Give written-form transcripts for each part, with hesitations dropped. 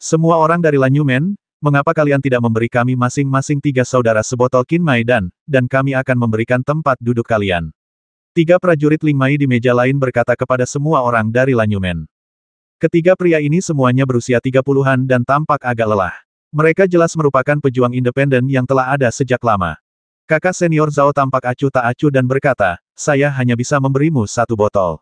Semua orang dari Lanyumen, mengapa kalian tidak memberi kami masing-masing 3 saudara sebotol Qinmai dan kami akan memberikan tempat duduk kalian. 3 prajurit Lingmai di meja lain berkata kepada semua orang dari Lanyumen. Ketiga pria ini semuanya berusia 30-an dan tampak agak lelah. Mereka jelas merupakan pejuang independen yang telah ada sejak lama. Kakak senior Zhao tampak acuh tak acuh dan berkata, saya hanya bisa memberimu 1 botol.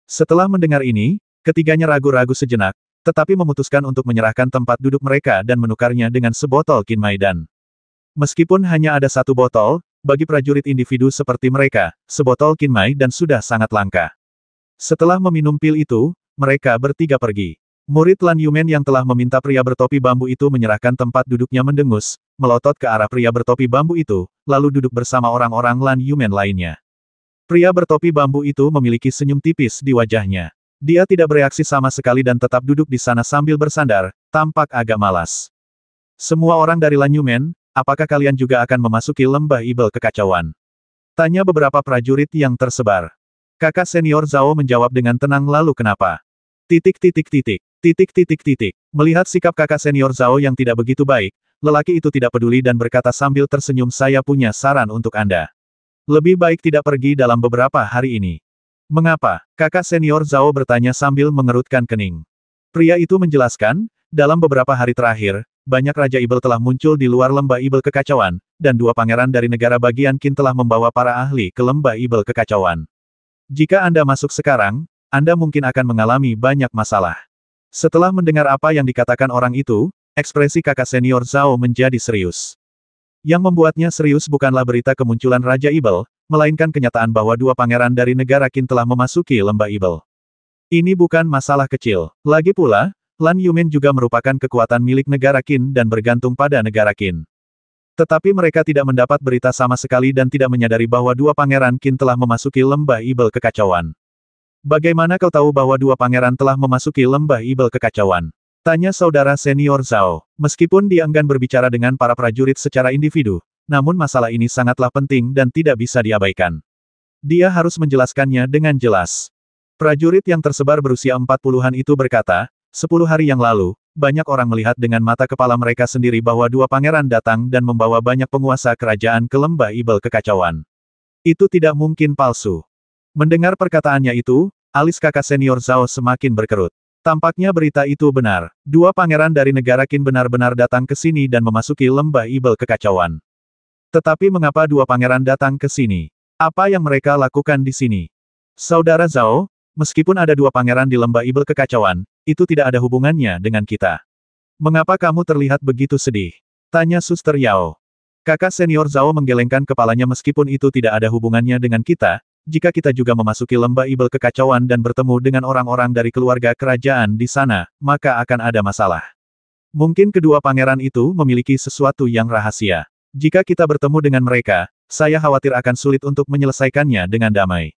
Setelah mendengar ini, ketiganya ragu-ragu sejenak, tetapi memutuskan untuk menyerahkan tempat duduk mereka dan menukarnya dengan sebotol Qinmai dan. Meskipun hanya ada 1 botol, bagi prajurit individu seperti mereka, sebotol Qinmai dan sudah sangat langka. Setelah meminum pil itu, mereka bertiga pergi. Murid Lanyumen yang telah meminta pria bertopi bambu itu menyerahkan tempat duduknya mendengus, melotot ke arah pria bertopi bambu itu, lalu duduk bersama orang-orang Lanyumen lainnya. Pria bertopi bambu itu memiliki senyum tipis di wajahnya. Dia tidak bereaksi sama sekali dan tetap duduk di sana sambil bersandar, tampak agak malas. Semua orang dari Lanyumen, apakah kalian juga akan memasuki lembah Ibel kekacauan? Tanya beberapa prajurit yang tersebar. Kakak senior Zhao menjawab dengan tenang lalu kenapa? Melihat sikap kakak senior Zhao yang tidak begitu baik, lelaki itu tidak peduli dan berkata sambil tersenyum saya punya saran untuk Anda. Lebih baik tidak pergi dalam beberapa hari ini. Mengapa? Kakak senior Zhao bertanya sambil mengerutkan kening. Pria itu menjelaskan, dalam beberapa hari terakhir, banyak Raja Ibel telah muncul di luar lembah Ibel kekacauan, dan 2 pangeran dari negara bagian Qin telah membawa para ahli ke lembah Ibel kekacauan. Jika Anda masuk sekarang, Anda mungkin akan mengalami banyak masalah. Setelah mendengar apa yang dikatakan orang itu, ekspresi kakak senior Zhao menjadi serius. Yang membuatnya serius bukanlah berita kemunculan Raja Ibel, melainkan kenyataan bahwa 2 pangeran dari negara Qin telah memasuki lembah Ibel. Ini bukan masalah kecil. Lagi pula, Lanyumen juga merupakan kekuatan milik negara Qin dan bergantung pada negara Qin. Tetapi mereka tidak mendapat berita sama sekali dan tidak menyadari bahwa 2 pangeran Qin telah memasuki lembah Ibel kekacauan. Bagaimana kau tahu bahwa 2 pangeran telah memasuki lembah Ibel kekacauan? Tanya saudara senior Zhao. Meskipun dia enggan berbicara dengan para prajurit secara individu, namun masalah ini sangatlah penting dan tidak bisa diabaikan. Dia harus menjelaskannya dengan jelas. Prajurit yang tersebar berusia 40-an itu berkata, 10 hari yang lalu, banyak orang melihat dengan mata kepala mereka sendiri bahwa 2 pangeran datang dan membawa banyak penguasa kerajaan ke lembah Ibel kekacauan. Itu tidak mungkin palsu. Mendengar perkataannya itu, alis kakak senior Zhao semakin berkerut. Tampaknya berita itu benar. 2 pangeran dari negara Qin benar-benar datang ke sini dan memasuki lembah Ibel kekacauan. Tetapi mengapa 2 pangeran datang ke sini? Apa yang mereka lakukan di sini? Saudara Zhao, meskipun ada 2 pangeran di lembah Ibel kekacauan, itu tidak ada hubungannya dengan kita. Mengapa kamu terlihat begitu sedih? Tanya Suster Yao. Kakak senior Zhao menggelengkan kepalanya meskipun itu tidak ada hubungannya dengan kita, jika kita juga memasuki lembah Ibel kekacauan dan bertemu dengan orang-orang dari keluarga kerajaan di sana, maka akan ada masalah. Mungkin kedua pangeran itu memiliki sesuatu yang rahasia. Jika kita bertemu dengan mereka, saya khawatir akan sulit untuk menyelesaikannya dengan damai.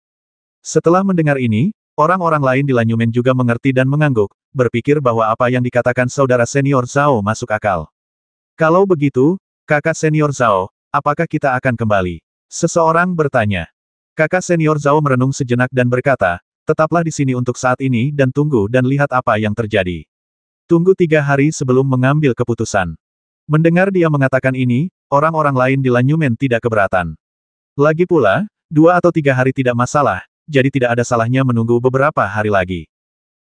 Setelah mendengar ini, orang-orang lain di Lanyumen juga mengerti dan mengangguk, berpikir bahwa apa yang dikatakan saudara senior Zhao masuk akal. Kalau begitu, kakak senior Zhao, apakah kita akan kembali? Seseorang bertanya. Kakak senior Zhao merenung sejenak dan berkata, tetaplah di sini untuk saat ini dan tunggu dan lihat apa yang terjadi. Tunggu 3 hari sebelum mengambil keputusan. Mendengar dia mengatakan ini, orang-orang lain di Lanyumen tidak keberatan. Lagi pula, 2 atau 3 hari tidak masalah, jadi tidak ada salahnya menunggu beberapa hari lagi.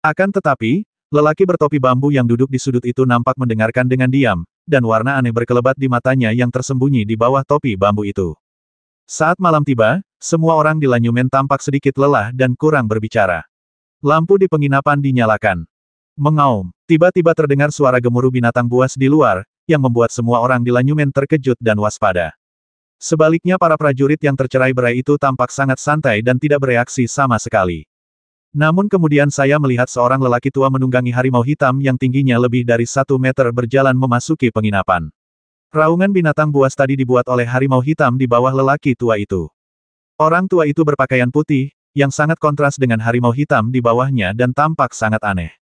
Akan tetapi, lelaki bertopi bambu yang duduk di sudut itu nampak mendengarkan dengan diam, dan warna aneh berkelebat di matanya yang tersembunyi di bawah topi bambu itu. Saat malam tiba, semua orang di Lanyumen tampak sedikit lelah dan kurang berbicara. Lampu di penginapan dinyalakan. Mengaum, tiba-tiba terdengar suara gemuruh binatang buas di luar, yang membuat semua orang di Lanyumen terkejut dan waspada. Sebaliknya para prajurit yang tercerai-berai itu tampak sangat santai dan tidak bereaksi sama sekali. Namun kemudian saya melihat seorang lelaki tua menunggangi harimau hitam yang tingginya lebih dari 1 meter berjalan memasuki penginapan. Raungan binatang buas tadi dibuat oleh harimau hitam di bawah lelaki tua itu. Orang tua itu berpakaian putih, yang sangat kontras dengan harimau hitam di bawahnya dan tampak sangat aneh.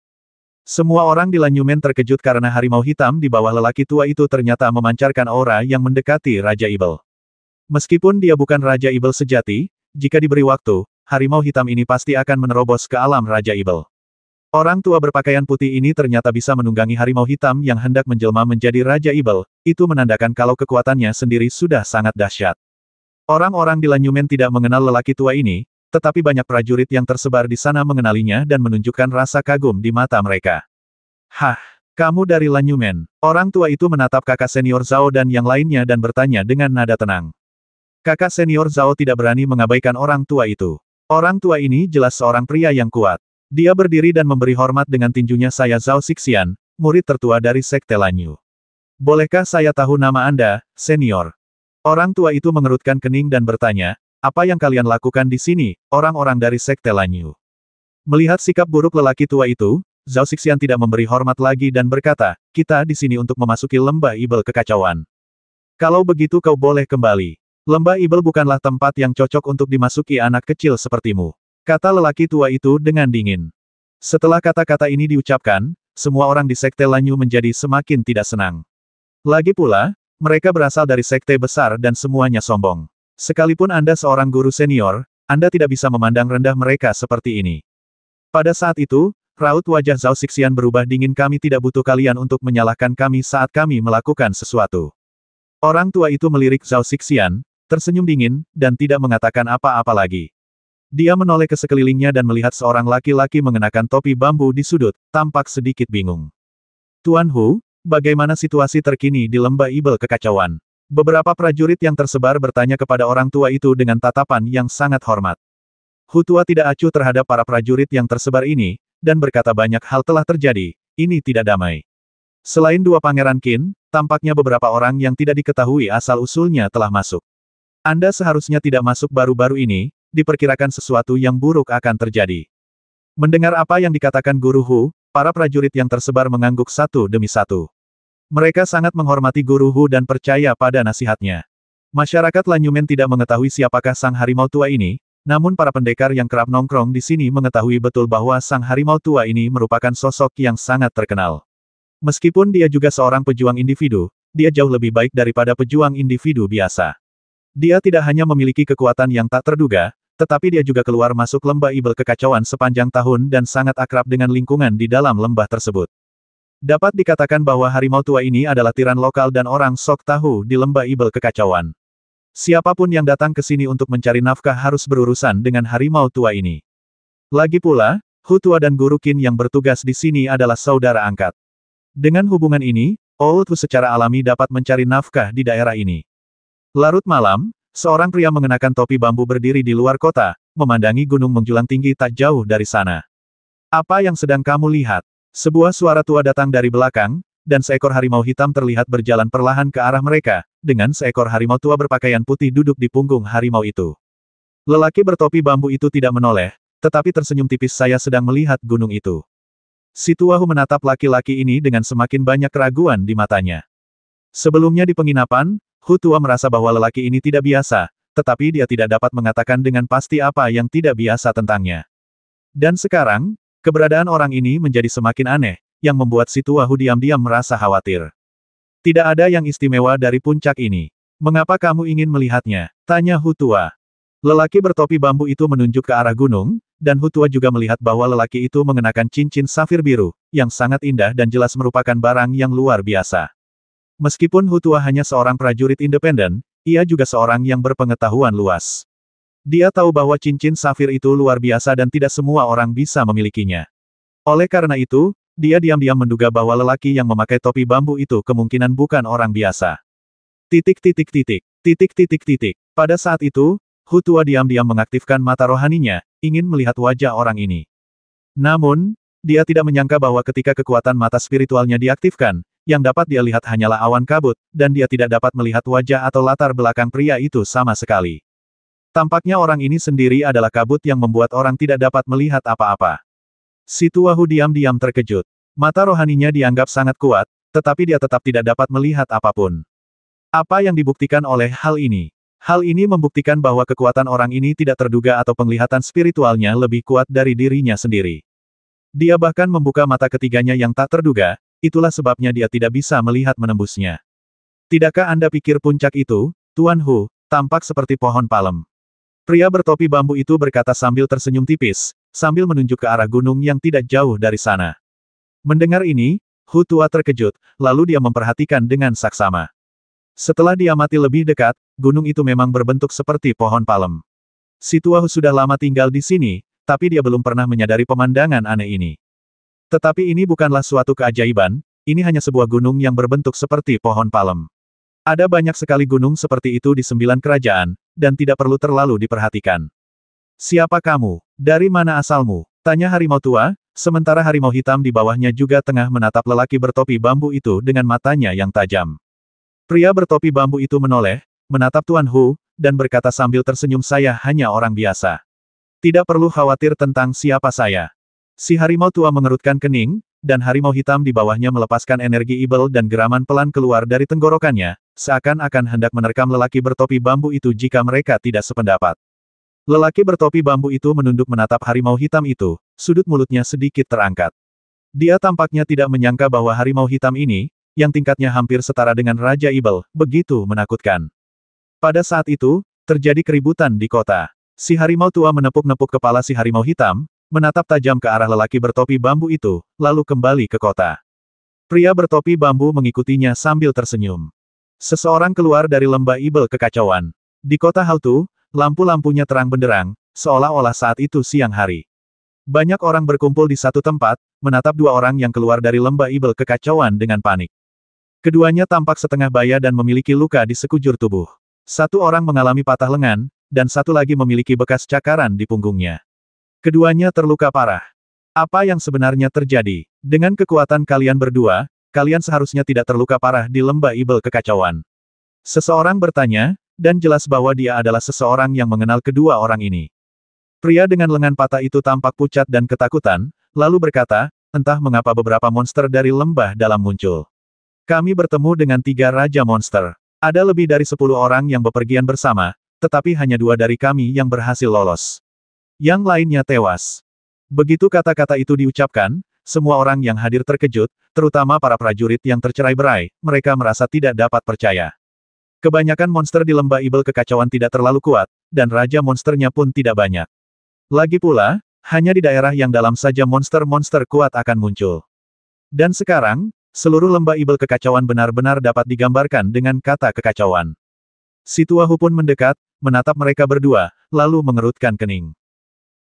Semua orang di Lanyumen terkejut karena harimau hitam di bawah lelaki tua itu ternyata memancarkan aura yang mendekati Raja Ibel. Meskipun dia bukan Raja Ibel sejati, jika diberi waktu, harimau hitam ini pasti akan menerobos ke alam Raja Ibel. Orang tua berpakaian putih ini ternyata bisa menunggangi harimau hitam yang hendak menjelma menjadi Raja Ibel, itu menandakan kalau kekuatannya sendiri sudah sangat dahsyat. Orang-orang di Lanyumen tidak mengenal lelaki tua ini, tetapi banyak prajurit yang tersebar di sana mengenalinya dan menunjukkan rasa kagum di mata mereka. Hah, kamu dari Lanyumen. Orang tua itu menatap kakak senior Zhao dan yang lainnya dan bertanya dengan nada tenang. Kakak senior Zhao tidak berani mengabaikan orang tua itu. Orang tua ini jelas seorang pria yang kuat. Dia berdiri dan memberi hormat dengan tinjunya. Saya Zhao Xixian, murid tertua dari Sekte Lanyu. Bolehkah saya tahu nama Anda, senior? Orang tua itu mengerutkan kening dan bertanya, apa yang kalian lakukan di sini, orang-orang dari Sekte Lanyu? Melihat sikap buruk lelaki tua itu, Zhao Xixian tidak memberi hormat lagi dan berkata, kita di sini untuk memasuki lembah Ibel kekacauan. Kalau begitu kau boleh kembali. Lembah Ibel bukanlah tempat yang cocok untuk dimasuki anak kecil sepertimu. Kata lelaki tua itu dengan dingin. Setelah kata-kata ini diucapkan, semua orang di Sekte Lanyu menjadi semakin tidak senang. Lagi pula, mereka berasal dari sekte besar dan semuanya sombong. Sekalipun Anda seorang guru senior, Anda tidak bisa memandang rendah mereka seperti ini. Pada saat itu, raut wajah Zhao Xixian berubah dingin. Kami tidak butuh kalian untuk menyalahkan kami saat kami melakukan sesuatu. Orang tua itu melirik Zhao Xixian, tersenyum dingin, dan tidak mengatakan apa-apa lagi. Dia menoleh ke sekelilingnya dan melihat seorang laki-laki mengenakan topi bambu di sudut, tampak sedikit bingung. Tuan Hu, bagaimana situasi terkini di lembah Ibel kekacauan? Beberapa prajurit yang tersebar bertanya kepada orang tua itu dengan tatapan yang sangat hormat. Hu tua tidak acuh terhadap para prajurit yang tersebar ini, dan berkata banyak hal telah terjadi, ini tidak damai. Selain dua pangeran Qin, tampaknya beberapa orang yang tidak diketahui asal-usulnya telah masuk. Anda seharusnya tidak masuk baru-baru ini, diperkirakan sesuatu yang buruk akan terjadi. Mendengar apa yang dikatakan Guru Hu, para prajurit yang tersebar mengangguk satu demi satu. Mereka sangat menghormati Guru Hu dan percaya pada nasihatnya. Masyarakat Lanyumen tidak mengetahui siapakah sang harimau tua ini, namun para pendekar yang kerap nongkrong di sini mengetahui betul bahwa sang harimau tua ini merupakan sosok yang sangat terkenal. Meskipun dia juga seorang pejuang individu, dia jauh lebih baik daripada pejuang individu biasa. Dia tidak hanya memiliki kekuatan yang tak terduga, tetapi dia juga keluar masuk lembah Ibel kekacauan sepanjang tahun dan sangat akrab dengan lingkungan di dalam lembah tersebut. Dapat dikatakan bahwa harimau tua ini adalah tiran lokal dan orang sok tahu di lembah Ibel kekacauan. Siapapun yang datang ke sini untuk mencari nafkah harus berurusan dengan harimau tua ini. Lagi pula, Hu tua dan Guru Qin yang bertugas di sini adalah saudara angkat. Dengan hubungan ini, Old Hu secara alami dapat mencari nafkah di daerah ini. Larut malam, seorang pria mengenakan topi bambu berdiri di luar kota, memandangi gunung menjulang tinggi tak jauh dari sana. Apa yang sedang kamu lihat? Sebuah suara tua datang dari belakang, dan seekor harimau hitam terlihat berjalan perlahan ke arah mereka, dengan seekor harimau tua berpakaian putih duduk di punggung harimau itu. Lelaki bertopi bambu itu tidak menoleh, tetapi tersenyum tipis. Saya sedang melihat gunung itu. Si tua Hu menatap laki-laki ini dengan semakin banyak keraguan di matanya. Sebelumnya di penginapan, Hu tua merasa bahwa lelaki ini tidak biasa, tetapi dia tidak dapat mengatakan dengan pasti apa yang tidak biasa tentangnya. Dan sekarang, keberadaan orang ini menjadi semakin aneh, yang membuat si tua Hu diam-diam merasa khawatir. Tidak ada yang istimewa dari puncak ini. Mengapa kamu ingin melihatnya? Tanya Hu tua. Lelaki bertopi bambu itu menunjuk ke arah gunung, dan Hu tua juga melihat bahwa lelaki itu mengenakan cincin safir biru, yang sangat indah dan jelas merupakan barang yang luar biasa. Meskipun Hu tua hanya seorang prajurit independen, ia juga seorang yang berpengetahuan luas. Dia tahu bahwa cincin safir itu luar biasa dan tidak semua orang bisa memilikinya. Oleh karena itu, dia diam-diam menduga bahwa lelaki yang memakai topi bambu itu kemungkinan bukan orang biasa. Pada saat itu, Hu tua diam-diam mengaktifkan mata rohaninya, ingin melihat wajah orang ini. Namun, dia tidak menyangka bahwa ketika kekuatan mata spiritualnya diaktifkan, yang dapat dia lihat hanyalah awan kabut, dan dia tidak dapat melihat wajah atau latar belakang pria itu sama sekali. Tampaknya orang ini sendiri adalah kabut yang membuat orang tidak dapat melihat apa-apa. Si tua Hu diam-diam terkejut. Mata rohaninya dianggap sangat kuat, tetapi dia tetap tidak dapat melihat apapun. Apa yang dibuktikan oleh hal ini? Hal ini membuktikan bahwa kekuatan orang ini tidak terduga atau penglihatan spiritualnya lebih kuat dari dirinya sendiri. Dia bahkan membuka mata ketiganya yang tak terduga, itulah sebabnya dia tidak bisa melihat menembusnya. Tidakkah Anda pikir puncak itu, Tuan Hu, tampak seperti pohon palem? Pria bertopi bambu itu berkata sambil tersenyum tipis, sambil menunjuk ke arah gunung yang tidak jauh dari sana. Mendengar ini, Hu Tua terkejut, lalu dia memperhatikan dengan saksama. Setelah diamati lebih dekat, gunung itu memang berbentuk seperti pohon palem. Si Tua Hu sudah lama tinggal di sini, tapi dia belum pernah menyadari pemandangan aneh ini. Tetapi ini bukanlah suatu keajaiban, ini hanya sebuah gunung yang berbentuk seperti pohon palem. Ada banyak sekali gunung seperti itu di 9 kerajaan, dan tidak perlu terlalu diperhatikan. Siapa kamu? Dari mana asalmu? Tanya harimau tua, sementara harimau hitam di bawahnya juga tengah menatap lelaki bertopi bambu itu dengan matanya yang tajam. Pria bertopi bambu itu menoleh, menatap Tuan Hu, dan berkata sambil tersenyum, saya hanya orang biasa. Tidak perlu khawatir tentang siapa saya. Si harimau tua mengerutkan kening, dan harimau hitam di bawahnya melepaskan energi ibel dan geraman pelan keluar dari tenggorokannya, seakan-akan hendak menerkam lelaki bertopi bambu itu jika mereka tidak sependapat. Lelaki bertopi bambu itu menunduk menatap harimau hitam itu, sudut mulutnya sedikit terangkat. Dia tampaknya tidak menyangka bahwa harimau hitam ini, yang tingkatnya hampir setara dengan Raja Ibel, begitu menakutkan. Pada saat itu, terjadi keributan di kota. Si harimau tua menepuk-nepuk kepala si harimau hitam, menatap tajam ke arah lelaki bertopi bambu itu, lalu kembali ke kota. Pria bertopi bambu mengikutinya sambil tersenyum. Seseorang keluar dari lembah ibel kekacauan. Di kota Hautu, lampu-lampunya terang benderang, seolah-olah saat itu siang hari. Banyak orang berkumpul di satu tempat, menatap dua orang yang keluar dari lembah ibel kekacauan dengan panik. Keduanya tampak setengah baya dan memiliki luka di sekujur tubuh. Satu orang mengalami patah lengan, dan satu lagi memiliki bekas cakaran di punggungnya. Keduanya terluka parah. Apa yang sebenarnya terjadi? Dengan kekuatan kalian berdua, kalian seharusnya tidak terluka parah di lembah ibel kekacauan. Seseorang bertanya, dan jelas bahwa dia adalah seseorang yang mengenal kedua orang ini. Pria dengan lengan patah itu tampak pucat dan ketakutan, lalu berkata, entah mengapa beberapa monster dari lembah dalam muncul. Kami bertemu dengan 3 raja monster. Ada lebih dari 10 orang yang bepergian bersama, tetapi hanya 2 dari kami yang berhasil lolos. Yang lainnya tewas. Begitu kata-kata itu diucapkan, semua orang yang hadir terkejut, terutama para prajurit yang tercerai-berai, mereka merasa tidak dapat percaya. Kebanyakan monster di lembah ibel kekacauan tidak terlalu kuat, dan raja monsternya pun tidak banyak. Lagi pula, hanya di daerah yang dalam saja monster-monster kuat akan muncul. Dan sekarang, seluruh lembah ibel kekacauan benar-benar dapat digambarkan dengan kata kekacauan. Si Tua Hu pun mendekat, menatap mereka berdua, lalu mengerutkan kening.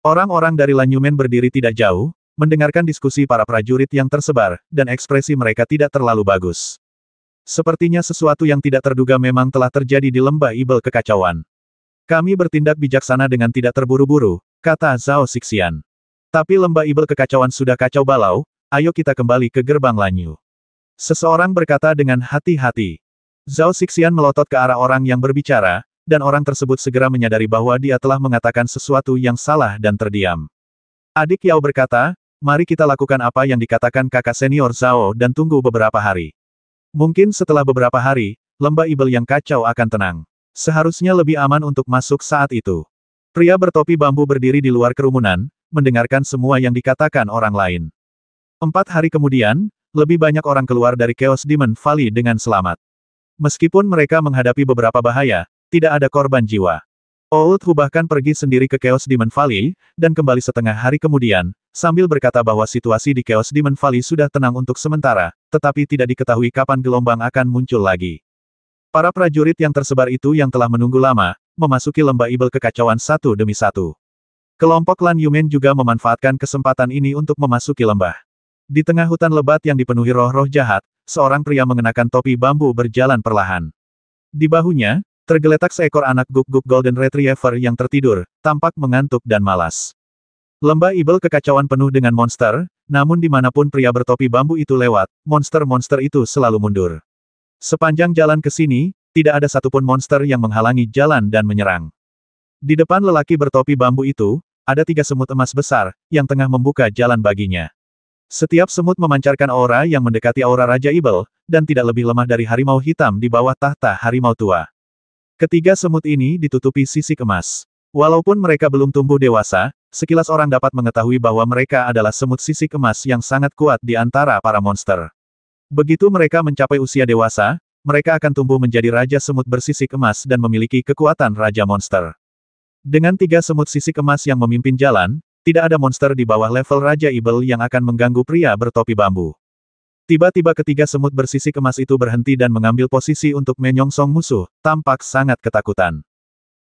Orang-orang dari Lanyumen berdiri tidak jauh, mendengarkan diskusi para prajurit yang tersebar, dan ekspresi mereka tidak terlalu bagus. Sepertinya sesuatu yang tidak terduga memang telah terjadi di lembah ibel kekacauan. Kami bertindak bijaksana dengan tidak terburu-buru, kata Zhao Xixian. Tapi lembah ibel kekacauan sudah kacau balau, ayo kita kembali ke gerbang Lanyu. Seseorang berkata dengan hati-hati. Zhao Xixian melotot ke arah orang yang berbicara, dan orang tersebut segera menyadari bahwa dia telah mengatakan sesuatu yang salah dan terdiam. Adik Yao berkata, mari kita lakukan apa yang dikatakan kakak senior Zhao dan tunggu beberapa hari. Mungkin setelah beberapa hari, lembah ibel yang kacau akan tenang. Seharusnya lebih aman untuk masuk saat itu. Pria bertopi bambu berdiri di luar kerumunan, mendengarkan semua yang dikatakan orang lain. 4 hari kemudian, lebih banyak orang keluar dari Chaos Demon Valley dengan selamat. Meskipun mereka menghadapi beberapa bahaya, tidak ada korban jiwa. Old Hu bahkan pergi sendiri ke Chaos Demon Valley, dan kembali setengah hari kemudian, sambil berkata bahwa situasi di Chaos Demon Valley sudah tenang untuk sementara, tetapi tidak diketahui kapan gelombang akan muncul lagi. Para prajurit yang tersebar itu yang telah menunggu lama, memasuki lembah ibel kekacauan satu demi satu. Kelompok Lan Yumen juga memanfaatkan kesempatan ini untuk memasuki lembah. Di tengah hutan lebat yang dipenuhi roh-roh jahat, seorang pria mengenakan topi bambu berjalan perlahan. Di bahunya, tergeletak seekor anak guk-guk Golden Retriever yang tertidur, tampak mengantuk dan malas. Lembah ibel kekacauan penuh dengan monster, namun dimanapun pria bertopi bambu itu lewat, monster-monster itu selalu mundur. Sepanjang jalan ke sini, tidak ada satupun monster yang menghalangi jalan dan menyerang. Di depan lelaki bertopi bambu itu, ada 3 semut emas besar, yang tengah membuka jalan baginya. Setiap semut memancarkan aura yang mendekati aura Raja Ibel, dan tidak lebih lemah dari harimau hitam di bawah tahta harimau tua. Ketiga semut ini ditutupi sisik emas. Walaupun mereka belum tumbuh dewasa, sekilas orang dapat mengetahui bahwa mereka adalah semut sisik emas yang sangat kuat di antara para monster. Begitu mereka mencapai usia dewasa, mereka akan tumbuh menjadi raja semut bersisik emas dan memiliki kekuatan raja monster. Dengan 3 semut sisik emas yang memimpin jalan, tidak ada monster di bawah level Raja Ibel yang akan mengganggu pria bertopi bambu. Tiba-tiba ketiga semut bersisik emas itu berhenti dan mengambil posisi untuk menyongsong musuh, tampak sangat ketakutan.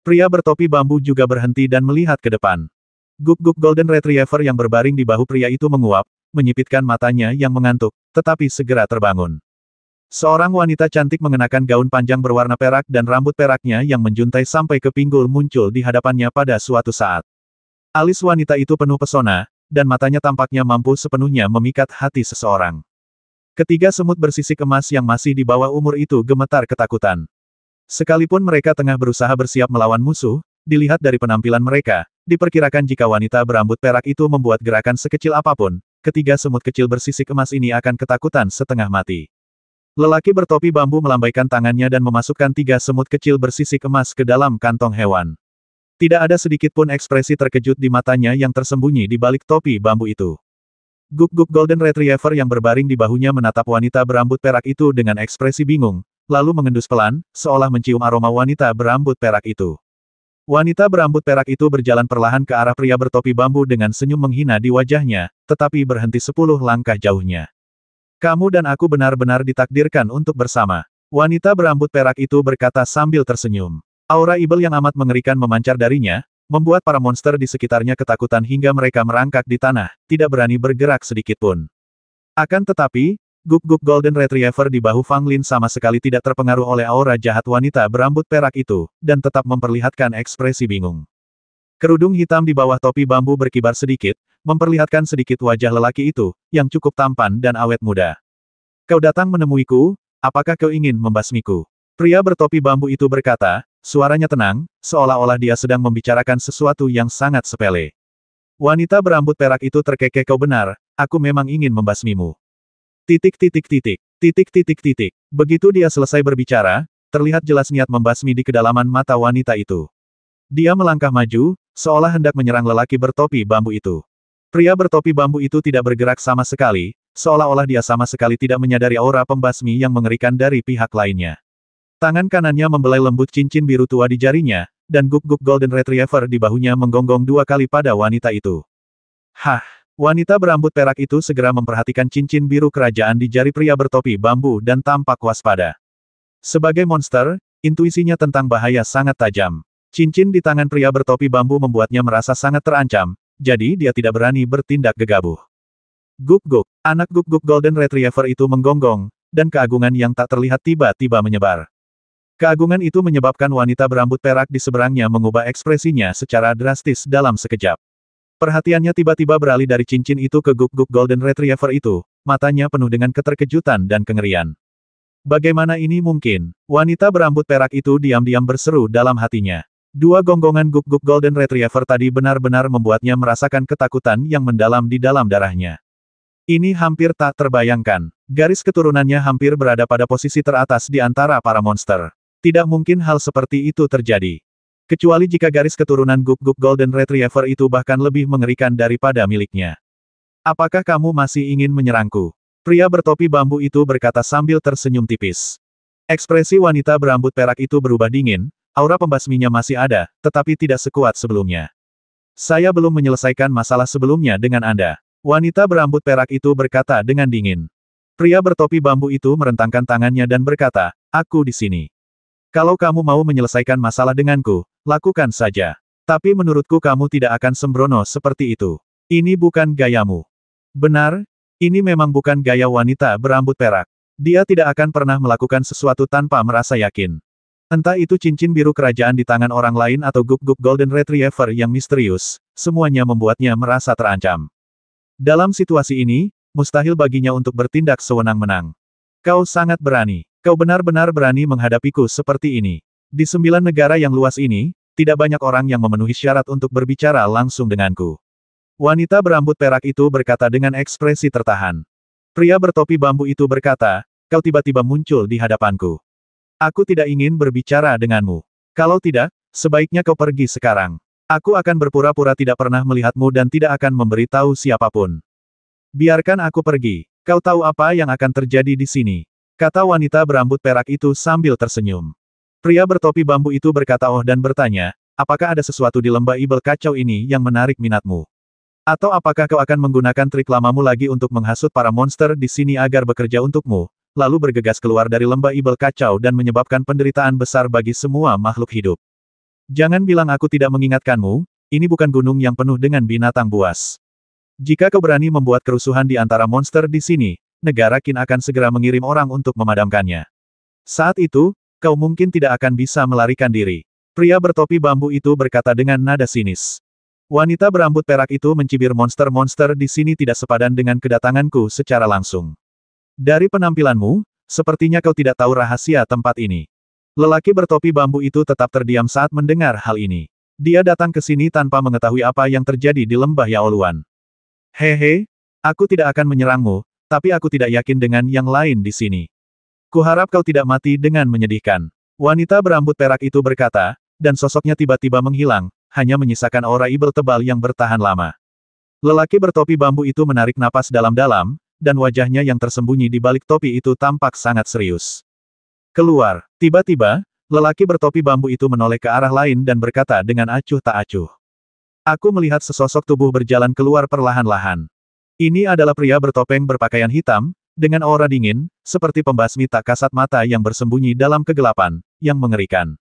Pria bertopi bambu juga berhenti dan melihat ke depan. Guk-guk Golden Retriever yang berbaring di bahu pria itu menguap, menyipitkan matanya yang mengantuk, tetapi segera terbangun. Seorang wanita cantik mengenakan gaun panjang berwarna perak dan rambut peraknya yang menjuntai sampai ke pinggul muncul di hadapannya pada suatu saat. Alis wanita itu penuh pesona, dan matanya tampaknya mampu sepenuhnya memikat hati seseorang. Ketiga semut bersisik emas yang masih di bawah umur itu gemetar ketakutan. Sekalipun mereka tengah berusaha bersiap melawan musuh, dilihat dari penampilan mereka, diperkirakan jika wanita berambut perak itu membuat gerakan sekecil apapun, ketiga semut kecil bersisik emas ini akan ketakutan setengah mati. Lelaki bertopi bambu melambaikan tangannya dan memasukkan tiga semut kecil bersisik emas ke dalam kantong hewan. Tidak ada sedikit pun ekspresi terkejut di matanya yang tersembunyi di balik topi bambu itu. Guk-guk Golden Retriever yang berbaring di bahunya menatap wanita berambut perak itu dengan ekspresi bingung, lalu mengendus pelan, seolah mencium aroma wanita berambut perak itu. Wanita berambut perak itu berjalan perlahan ke arah pria bertopi bambu dengan senyum menghina di wajahnya, tetapi berhenti 10 langkah jauhnya. Kamu dan aku benar-benar ditakdirkan untuk bersama. Wanita berambut perak itu berkata sambil tersenyum. Aura ibel yang amat mengerikan memancar darinya, membuat para monster di sekitarnya ketakutan hingga mereka merangkak di tanah, tidak berani bergerak sedikitpun. Akan tetapi, Guk-guk Golden Retriever di bahu Fang Lin sama sekali tidak terpengaruh oleh aura jahat wanita berambut perak itu, dan tetap memperlihatkan ekspresi bingung. Kerudung hitam di bawah topi bambu berkibar sedikit, memperlihatkan sedikit wajah lelaki itu, yang cukup tampan dan awet muda. Kau datang menemuiku, apakah kau ingin membasmiku? Pria bertopi bambu itu berkata, suaranya tenang, seolah-olah dia sedang membicarakan sesuatu yang sangat sepele. Wanita berambut perak itu terkekeh, kau benar, aku memang ingin membasmimu. Titik. Begitu dia selesai berbicara, terlihat jelas niat membasmi di kedalaman mata wanita itu. Dia melangkah maju, seolah hendak menyerang lelaki bertopi bambu itu. Pria bertopi bambu itu tidak bergerak sama sekali, seolah-olah dia sama sekali tidak menyadari aura pembasmi yang mengerikan dari pihak lainnya. Tangan kanannya membelai lembut cincin biru tua di jarinya, dan guk-guk Golden Retriever di bahunya menggonggong 2 kali pada wanita itu. Hah! Wanita berambut perak itu segera memperhatikan cincin biru kerajaan di jari pria bertopi bambu dan tampak waspada. Sebagai monster, intuisinya tentang bahaya sangat tajam. Cincin di tangan pria bertopi bambu membuatnya merasa sangat terancam, jadi dia tidak berani bertindak gegabah. Guk-guk, anak guk-guk Golden Retriever itu menggonggong, dan keagungan yang tak terlihat tiba-tiba menyebar. Keagungan itu menyebabkan wanita berambut perak di seberangnya mengubah ekspresinya secara drastis dalam sekejap. Perhatiannya tiba-tiba beralih dari cincin itu ke guk-guk Golden Retriever itu, matanya penuh dengan keterkejutan dan kengerian. Bagaimana ini mungkin? Wanita berambut perak itu diam-diam berseru dalam hatinya. 2 gonggongan guk-guk Golden Retriever tadi benar-benar membuatnya merasakan ketakutan yang mendalam di dalam darahnya. Ini hampir tak terbayangkan. Garis keturunannya hampir berada pada posisi teratas di antara para monster. Tidak mungkin hal seperti itu terjadi. Kecuali jika garis keturunan guk-guk Golden Retriever itu bahkan lebih mengerikan daripada miliknya. Apakah kamu masih ingin menyerangku? Pria bertopi bambu itu berkata sambil tersenyum tipis. Ekspresi wanita berambut perak itu berubah dingin, aura pembasminya masih ada, tetapi tidak sekuat sebelumnya. Saya belum menyelesaikan masalah sebelumnya dengan Anda. Wanita berambut perak itu berkata dengan dingin. Pria bertopi bambu itu merentangkan tangannya dan berkata, aku di sini. Kalau kamu mau menyelesaikan masalah denganku, lakukan saja. Tapi menurutku kamu tidak akan sembrono seperti itu. Ini bukan gayamu. Benar, ini memang bukan gaya wanita berambut perak. Dia tidak akan pernah melakukan sesuatu tanpa merasa yakin. Entah itu cincin biru kerajaan di tangan orang lain atau guk-guk Golden Retriever yang misterius, semuanya membuatnya merasa terancam. Dalam situasi ini, mustahil baginya untuk bertindak sewenang-wenang. Kau sangat berani. Kau benar-benar berani menghadapiku seperti ini. Di 9 negara yang luas ini, tidak banyak orang yang memenuhi syarat untuk berbicara langsung denganku. Wanita berambut perak itu berkata dengan ekspresi tertahan. Pria bertopi bambu itu berkata, kau tiba-tiba muncul di hadapanku. Aku tidak ingin berbicara denganmu. Kalau tidak, sebaiknya kau pergi sekarang. Aku akan berpura-pura tidak pernah melihatmu dan tidak akan memberitahu siapapun. Biarkan aku pergi. Kau tahu apa yang akan terjadi di sini. Kata wanita berambut perak itu sambil tersenyum. Pria bertopi bambu itu berkata oh dan bertanya, apakah ada sesuatu di lembah ibel kacau ini yang menarik minatmu? Atau apakah kau akan menggunakan trik lamamu lagi untuk menghasut para monster di sini agar bekerja untukmu, lalu bergegas keluar dari lembah ibel kacau dan menyebabkan penderitaan besar bagi semua makhluk hidup? Jangan bilang aku tidak mengingatkanmu, ini bukan gunung yang penuh dengan binatang buas. Jika kau berani membuat kerusuhan di antara monster di sini, negara Qin akan segera mengirim orang untuk memadamkannya. Saat itu, kau mungkin tidak akan bisa melarikan diri. Pria bertopi bambu itu berkata dengan nada sinis. Wanita berambut perak itu mencibir monster-monster di sini tidak sepadan dengan kedatanganku secara langsung. Dari penampilanmu, sepertinya kau tidak tahu rahasia tempat ini. Lelaki bertopi bambu itu tetap terdiam saat mendengar hal ini. Dia datang ke sini tanpa mengetahui apa yang terjadi di lembah Yaoluan. Hehe, aku tidak akan menyerangmu, tapi aku tidak yakin dengan yang lain di sini. Kuharap kau tidak mati dengan menyedihkan. Wanita berambut perak itu berkata, dan sosoknya tiba-tiba menghilang, hanya menyisakan aura ibel tebal yang bertahan lama. Lelaki bertopi bambu itu menarik napas dalam-dalam, dan wajahnya yang tersembunyi di balik topi itu tampak sangat serius. Keluar. Tiba-tiba, lelaki bertopi bambu itu menoleh ke arah lain dan berkata dengan acuh tak acuh. Aku melihat sesosok tubuh berjalan keluar perlahan-lahan. Ini adalah pria bertopeng berpakaian hitam, dengan aura dingin, seperti pembasmi tak kasat mata yang bersembunyi dalam kegelapan, yang mengerikan.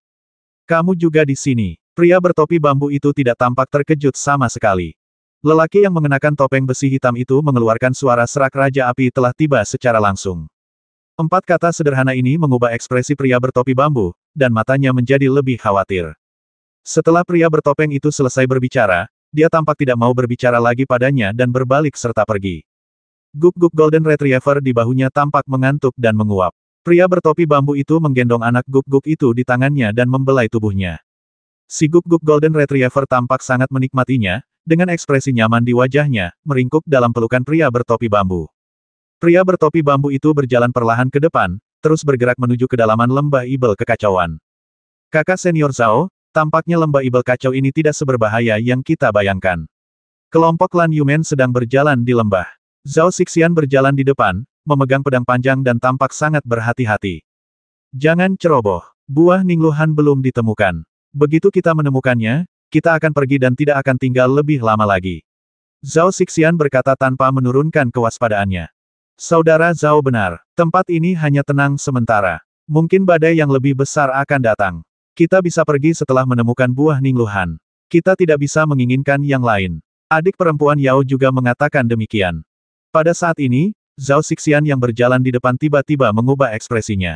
Kamu juga di sini. Pria bertopi bambu itu tidak tampak terkejut sama sekali. Lelaki yang mengenakan topeng besi hitam itu mengeluarkan suara serak Raja Api telah tiba secara langsung. 4 kata sederhana ini mengubah ekspresi pria bertopi bambu, dan matanya menjadi lebih khawatir. Setelah pria bertopeng itu selesai berbicara, dia tampak tidak mau berbicara lagi padanya dan berbalik serta pergi. Guk-guk Golden Retriever di bahunya tampak mengantuk dan menguap. Pria bertopi bambu itu menggendong anak guk-guk itu di tangannya dan membelai tubuhnya. Si guk-guk Golden Retriever tampak sangat menikmatinya, dengan ekspresi nyaman di wajahnya, meringkuk dalam pelukan pria bertopi bambu. Pria bertopi bambu itu berjalan perlahan ke depan, terus bergerak menuju kedalaman lembah ibel kekacauan. Kakak senior Zhao, tampaknya lembah ibel kacau ini tidak seberbahaya yang kita bayangkan. Kelompok Lan Yumen sedang berjalan di lembah. Zhao Xixian berjalan di depan, memegang pedang panjang dan tampak sangat berhati-hati. Jangan ceroboh. Buah Ningluhan belum ditemukan. Begitu kita menemukannya, kita akan pergi dan tidak akan tinggal lebih lama lagi. Zhao Xixian berkata tanpa menurunkan kewaspadaannya. Saudara Zhao benar, tempat ini hanya tenang sementara. Mungkin badai yang lebih besar akan datang. Kita bisa pergi setelah menemukan buah Ningluhan. Kita tidak bisa menginginkan yang lain. Adik perempuan Yao juga mengatakan demikian. Pada saat ini, Zhao Xixian yang berjalan di depan tiba-tiba mengubah ekspresinya.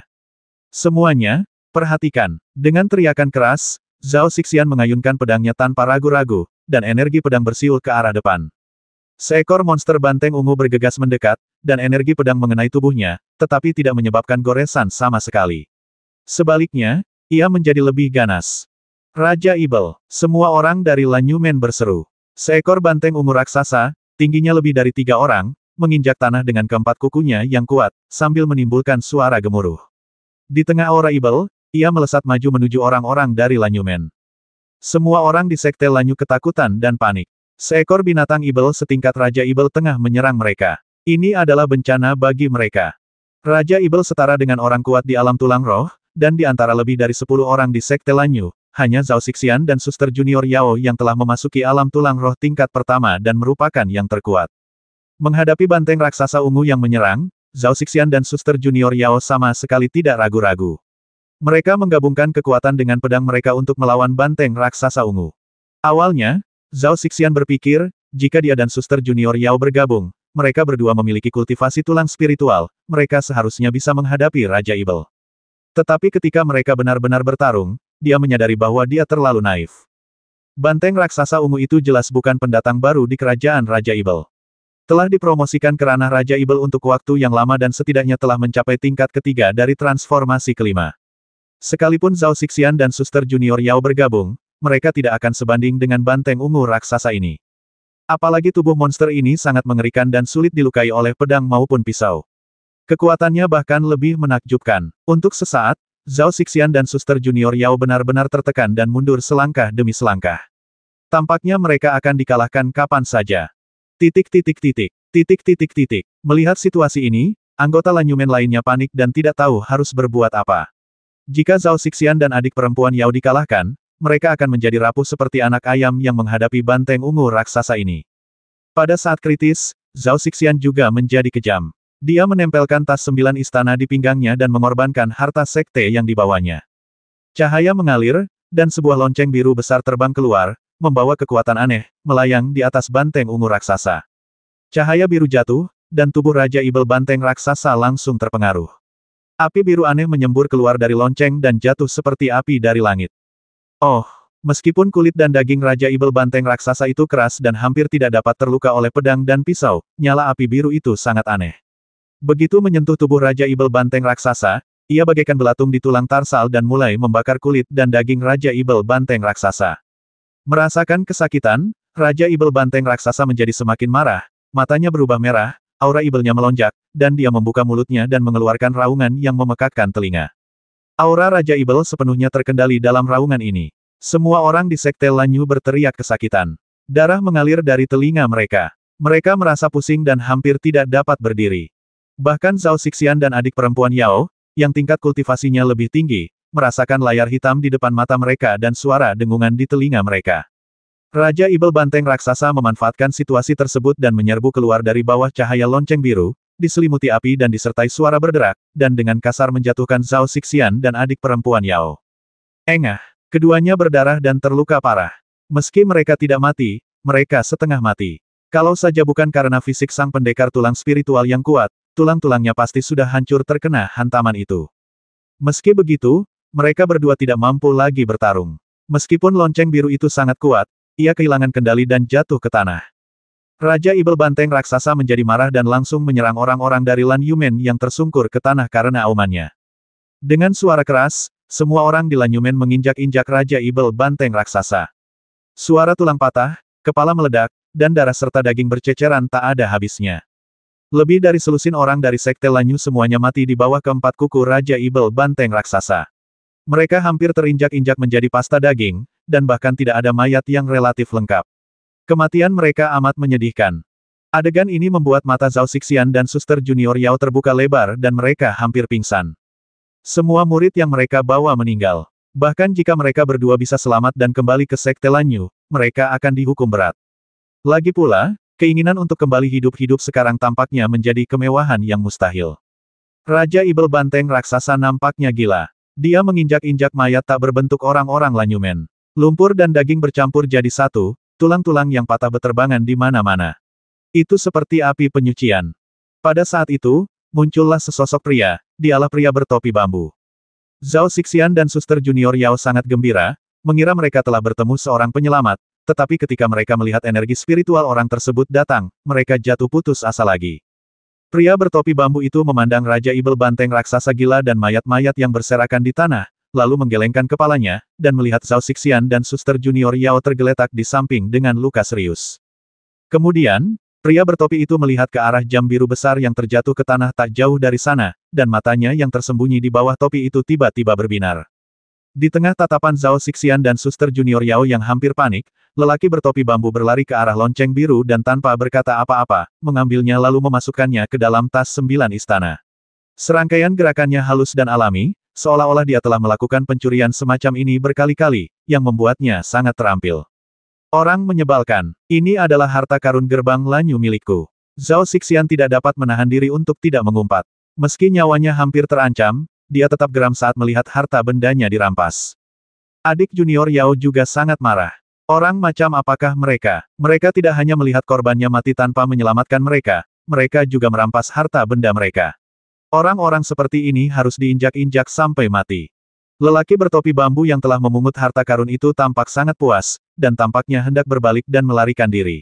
Semuanya, perhatikan. Dengan teriakan keras, Zhao Xixian mengayunkan pedangnya tanpa ragu-ragu, dan energi pedang bersiul ke arah depan. Seekor monster banteng ungu bergegas mendekat, dan energi pedang mengenai tubuhnya, tetapi tidak menyebabkan goresan sama sekali. Sebaliknya, ia menjadi lebih ganas. Raja Ibel, semua orang dari Lan Yumen berseru. Seekor banteng ungu raksasa, tingginya lebih dari 3 orang, menginjak tanah dengan keempat kukunya yang kuat, sambil menimbulkan suara gemuruh. Di tengah aura Ibel, ia melesat maju menuju orang-orang dari Lan Yumen. Semua orang di Sekte Lanyu ketakutan dan panik. Seekor binatang Ibel setingkat Raja Ibel tengah menyerang mereka. Ini adalah bencana bagi mereka. Raja Ibel setara dengan orang kuat di alam tulang roh, dan di antara lebih dari 10 orang di Sekte Lanyu, hanya Zhao Xixian dan Suster Junior Yao yang telah memasuki alam tulang roh tingkat pertama dan merupakan yang terkuat. Menghadapi banteng raksasa ungu yang menyerang, Zhao Xixian dan Suster Junior Yao sama sekali tidak ragu-ragu. Mereka menggabungkan kekuatan dengan pedang mereka untuk melawan banteng raksasa ungu. Awalnya, Zhao Xixian berpikir, jika dia dan Suster Junior Yao bergabung, mereka berdua memiliki kultivasi tulang spiritual, mereka seharusnya bisa menghadapi Raja Ibel. Tetapi ketika mereka benar-benar bertarung, dia menyadari bahwa dia terlalu naif. Banteng raksasa ungu itu jelas bukan pendatang baru di kerajaan Raja Ibel. Telah dipromosikan ke ranah Raja Ibel untuk waktu yang lama dan setidaknya telah mencapai tingkat ketiga dari transformasi kelima. Sekalipun Zhao Xixian dan Suster Junior Yao bergabung, mereka tidak akan sebanding dengan banteng ungu raksasa ini. Apalagi tubuh monster ini sangat mengerikan dan sulit dilukai oleh pedang maupun pisau. Kekuatannya bahkan lebih menakjubkan. Untuk sesaat, Zhao Xixian dan Suster Junior Yao benar-benar tertekan dan mundur selangkah demi selangkah. Tampaknya mereka akan dikalahkan kapan saja. Melihat situasi ini, anggota Lan Yumen lainnya panik dan tidak tahu harus berbuat apa. Jika Zhao Xixian dan adik perempuan Yao dikalahkan, mereka akan menjadi rapuh seperti anak ayam yang menghadapi banteng ungu raksasa ini. Pada saat kritis, Zhao Xixian juga menjadi kejam. Dia menempelkan tas 9 istana di pinggangnya dan mengorbankan harta sekte yang dibawanya. Cahaya mengalir, dan sebuah lonceng biru besar terbang keluar, membawa kekuatan aneh, melayang di atas banteng ungu raksasa. Cahaya biru jatuh, dan tubuh Raja Ibel banteng raksasa langsung terpengaruh. Api biru aneh menyembur keluar dari lonceng dan jatuh seperti api dari langit. Oh, meskipun kulit dan daging Raja Ibel banteng raksasa itu keras dan hampir tidak dapat terluka oleh pedang dan pisau, nyala api biru itu sangat aneh. Begitu menyentuh tubuh Raja Ibel banteng raksasa, ia bagaikan belatung di tulang tarsal dan mulai membakar kulit dan daging Raja Ibel banteng raksasa. Merasakan kesakitan, Raja Ibel banteng raksasa menjadi semakin marah, matanya berubah merah, aura ibelnya melonjak, dan dia membuka mulutnya dan mengeluarkan raungan yang memekakkan telinga. Aura Raja Ibel sepenuhnya terkendali dalam raungan ini. Semua orang di Sekte Lanyu berteriak kesakitan. Darah mengalir dari telinga mereka. Mereka merasa pusing dan hampir tidak dapat berdiri. Bahkan Zhao Xixian dan adik perempuan Yao, yang tingkat kultivasinya lebih tinggi, merasakan layar hitam di depan mata mereka dan suara dengungan di telinga mereka. Raja Ibel banteng raksasa memanfaatkan situasi tersebut dan menyerbu keluar dari bawah cahaya lonceng biru, diselimuti api dan disertai suara berderak, dan dengan kasar menjatuhkan Zhao Xixian dan adik perempuan Yao. Engah, keduanya berdarah dan terluka parah. Meski mereka tidak mati, mereka setengah mati. Kalau saja bukan karena fisik sang pendekar tulang spiritual yang kuat, tulang-tulangnya pasti sudah hancur terkena hantaman itu. Meski begitu, mereka berdua tidak mampu lagi bertarung. Meskipun lonceng biru itu sangat kuat, ia kehilangan kendali dan jatuh ke tanah. Raja Ibel banteng raksasa menjadi marah dan langsung menyerang orang-orang dari Lan Yumen yang tersungkur ke tanah karena aumannya. Dengan suara keras, semua orang di Lan Yumen menginjak-injak Raja Ibel banteng raksasa. Suara tulang patah, kepala meledak, dan darah serta daging berceceran tak ada habisnya. Lebih dari selusin orang dari Sekte Lanyu semuanya mati di bawah keempat kuku Raja Ibel banteng raksasa. Mereka hampir terinjak-injak menjadi pasta daging, dan bahkan tidak ada mayat yang relatif lengkap. Kematian mereka amat menyedihkan. Adegan ini membuat mata Zhao Xixian dan suster junior Yao terbuka lebar dan mereka hampir pingsan. Semua murid yang mereka bawa meninggal. Bahkan jika mereka berdua bisa selamat dan kembali ke Sekte Lanyu, mereka akan dihukum berat. Lagi pula, keinginan untuk kembali hidup-hidup sekarang tampaknya menjadi kemewahan yang mustahil. Raja Ibel banteng raksasa nampaknya gila. Dia menginjak-injak mayat tak berbentuk orang-orang Lan Yumen. Lumpur dan daging bercampur jadi satu, tulang-tulang yang patah beterbangan di mana-mana. Itu seperti api penyucian. Pada saat itu, muncullah sesosok pria, dialah pria bertopi bambu. Zhao Xixian dan suster junior Yao sangat gembira, mengira mereka telah bertemu seorang penyelamat, tetapi ketika mereka melihat energi spiritual orang tersebut datang, mereka jatuh putus asa lagi. Pria bertopi bambu itu memandang Raja Ibel banteng raksasa gila dan mayat-mayat yang berserakan di tanah, lalu menggelengkan kepalanya, dan melihat Zhao Xixian dan suster junior Yao tergeletak di samping dengan luka serius. Kemudian, pria bertopi itu melihat ke arah jam biru besar yang terjatuh ke tanah tak jauh dari sana, dan matanya yang tersembunyi di bawah topi itu tiba-tiba berbinar. Di tengah tatapan Zhao Xixian dan suster junior Yao yang hampir panik, lelaki bertopi bambu berlari ke arah lonceng biru dan tanpa berkata apa-apa, mengambilnya lalu memasukkannya ke dalam tas 9 istana. Serangkaian gerakannya halus dan alami, seolah-olah dia telah melakukan pencurian semacam ini berkali-kali, yang membuatnya sangat terampil. Orang menyebalkan. Ini adalah harta karun gerbang Lanyu milikku. Zhao Xixian tidak dapat menahan diri untuk tidak mengumpat. Meski nyawanya hampir terancam, dia tetap geram saat melihat harta bendanya dirampas. Adik junior Yao juga sangat marah. Orang macam apakah mereka? Mereka tidak hanya melihat korbannya mati tanpa menyelamatkan mereka, mereka juga merampas harta benda mereka. Orang-orang seperti ini harus diinjak-injak sampai mati. Lelaki bertopi bambu yang telah memungut harta karun itu tampak sangat puas, dan tampaknya hendak berbalik dan melarikan diri.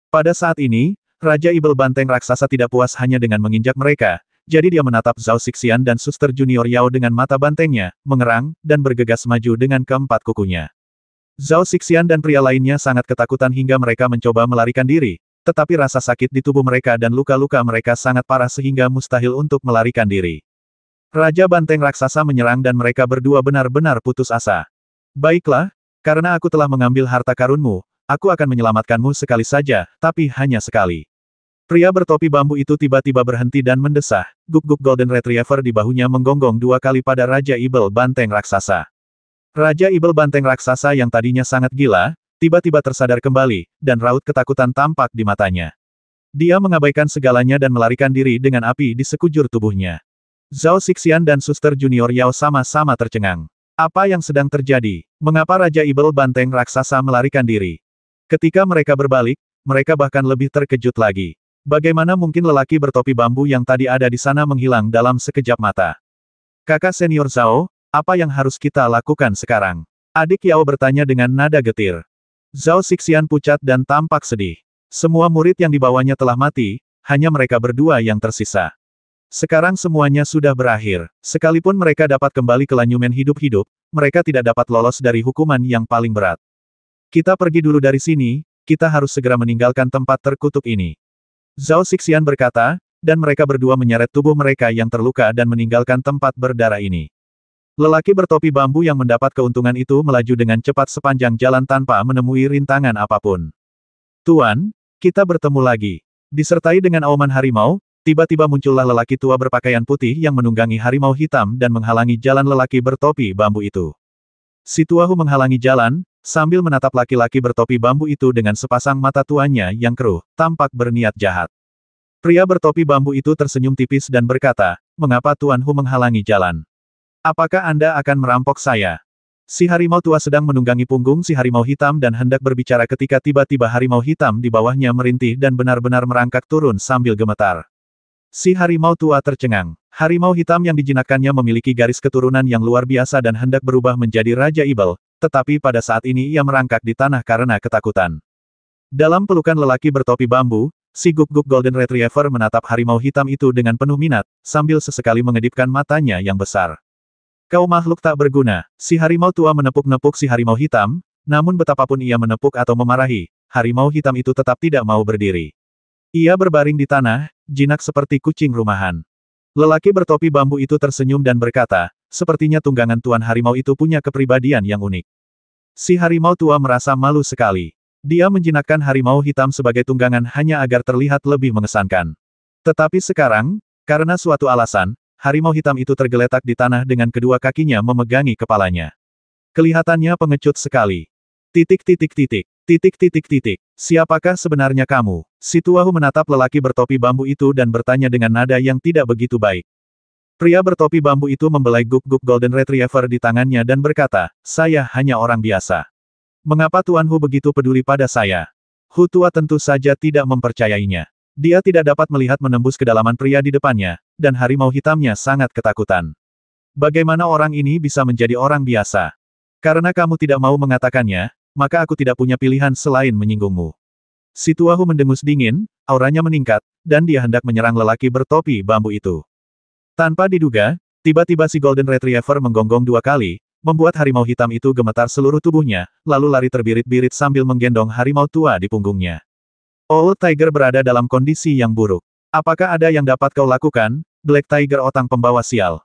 Pada saat ini, Raja Ibel banteng raksasa tidak puas hanya dengan menginjak mereka, jadi dia menatap Zhao Xixian dan suster junior Yao dengan mata bantengnya, mengerang, dan bergegas maju dengan keempat kukunya. Zhao Xixian dan pria lainnya sangat ketakutan hingga mereka mencoba melarikan diri, tetapi rasa sakit di tubuh mereka dan luka-luka mereka sangat parah sehingga mustahil untuk melarikan diri. Raja banteng raksasa menyerang dan mereka berdua benar-benar putus asa. Baiklah, karena aku telah mengambil harta karunmu, aku akan menyelamatkanmu sekali saja, tapi hanya sekali. Pria bertopi bambu itu tiba-tiba berhenti dan mendesah, guk-guk Golden Retriever di bahunya menggonggong 2 kali pada Raja Ibel banteng raksasa. Raja Ibel banteng raksasa yang tadinya sangat gila, tiba-tiba tersadar kembali, dan raut ketakutan tampak di matanya. Dia mengabaikan segalanya dan melarikan diri dengan api di sekujur tubuhnya. Zhao Xixian dan Suster Junior Yao sama-sama tercengang. Apa yang sedang terjadi? Mengapa Raja Ibel Banteng Raksasa melarikan diri? Ketika mereka berbalik, mereka bahkan lebih terkejut lagi. Bagaimana mungkin lelaki bertopi bambu yang tadi ada di sana menghilang dalam sekejap mata? Kakak senior Zhao, apa yang harus kita lakukan sekarang? Adik Yao bertanya dengan nada getir. Zhao Xixian pucat dan tampak sedih. Semua murid yang dibawanya telah mati, hanya mereka berdua yang tersisa. Sekarang semuanya sudah berakhir. Sekalipun mereka dapat kembali ke Lanyumen hidup-hidup, mereka tidak dapat lolos dari hukuman yang paling berat. Kita pergi dulu dari sini, kita harus segera meninggalkan tempat terkutuk ini. Zhao Xixian berkata, dan mereka berdua menyeret tubuh mereka yang terluka dan meninggalkan tempat berdarah ini. Lelaki bertopi bambu yang mendapat keuntungan itu melaju dengan cepat sepanjang jalan tanpa menemui rintangan apapun. Tuan, kita bertemu lagi. Disertai dengan auman harimau, tiba-tiba muncullah lelaki tua berpakaian putih yang menunggangi harimau hitam dan menghalangi jalan lelaki bertopi bambu itu. Si tua Hu menghalangi jalan, sambil menatap laki-laki bertopi bambu itu dengan sepasang mata tuanya yang keruh, tampak berniat jahat. Pria bertopi bambu itu tersenyum tipis dan berkata, "Mengapa Tuan Hu menghalangi jalan? Apakah Anda akan merampok saya?" Si harimau tua sedang menunggangi punggung si harimau hitam dan hendak berbicara ketika tiba-tiba harimau hitam di bawahnya merintih dan benar-benar merangkak turun sambil gemetar. Si harimau tua tercengang. Harimau hitam yang dijinakkannya memiliki garis keturunan yang luar biasa dan hendak berubah menjadi Raja Ibel, tetapi pada saat ini ia merangkak di tanah karena ketakutan. Dalam pelukan lelaki bertopi bambu, si Guk-Guk Golden Retriever menatap harimau hitam itu dengan penuh minat, sambil sesekali mengedipkan matanya yang besar. "Kau makhluk tak berguna." Si harimau tua menepuk-nepuk si harimau hitam, namun betapapun ia menepuk atau memarahi, harimau hitam itu tetap tidak mau berdiri. Ia berbaring di tanah, jinak seperti kucing rumahan. Lelaki bertopi bambu itu tersenyum dan berkata, "Sepertinya tunggangan Tuan Harimau itu punya kepribadian yang unik." Si harimau tua merasa malu sekali. Dia menjinakkan harimau hitam sebagai tunggangan hanya agar terlihat lebih mengesankan. Tetapi sekarang, karena suatu alasan, harimau hitam itu tergeletak di tanah dengan kedua kakinya memegangi kepalanya. Kelihatannya pengecut sekali. Siapakah sebenarnya kamu? Si tua Hu menatap lelaki bertopi bambu itu dan bertanya dengan nada yang tidak begitu baik. Pria bertopi bambu itu membelai Guk-Guk Golden Retriever di tangannya dan berkata, "Saya hanya orang biasa. Mengapa Tuan Hu begitu peduli pada saya?" Hu tua tentu saja tidak mempercayainya. Dia tidak dapat melihat menembus kedalaman pria di depannya, dan harimau hitamnya sangat ketakutan. "Bagaimana orang ini bisa menjadi orang biasa? Karena kamu tidak mau mengatakannya, maka aku tidak punya pilihan selain menyinggungmu." Si tua Hu mendengus dingin, auranya meningkat, dan dia hendak menyerang lelaki bertopi bambu itu. Tanpa diduga, tiba-tiba si Golden Retriever menggonggong 2 kali, membuat harimau hitam itu gemetar seluruh tubuhnya, lalu lari terbirit-birit sambil menggendong harimau tua di punggungnya. Old Tiger berada dalam kondisi yang buruk. "Apakah ada yang dapat kau lakukan, Black Tiger otang pembawa sial?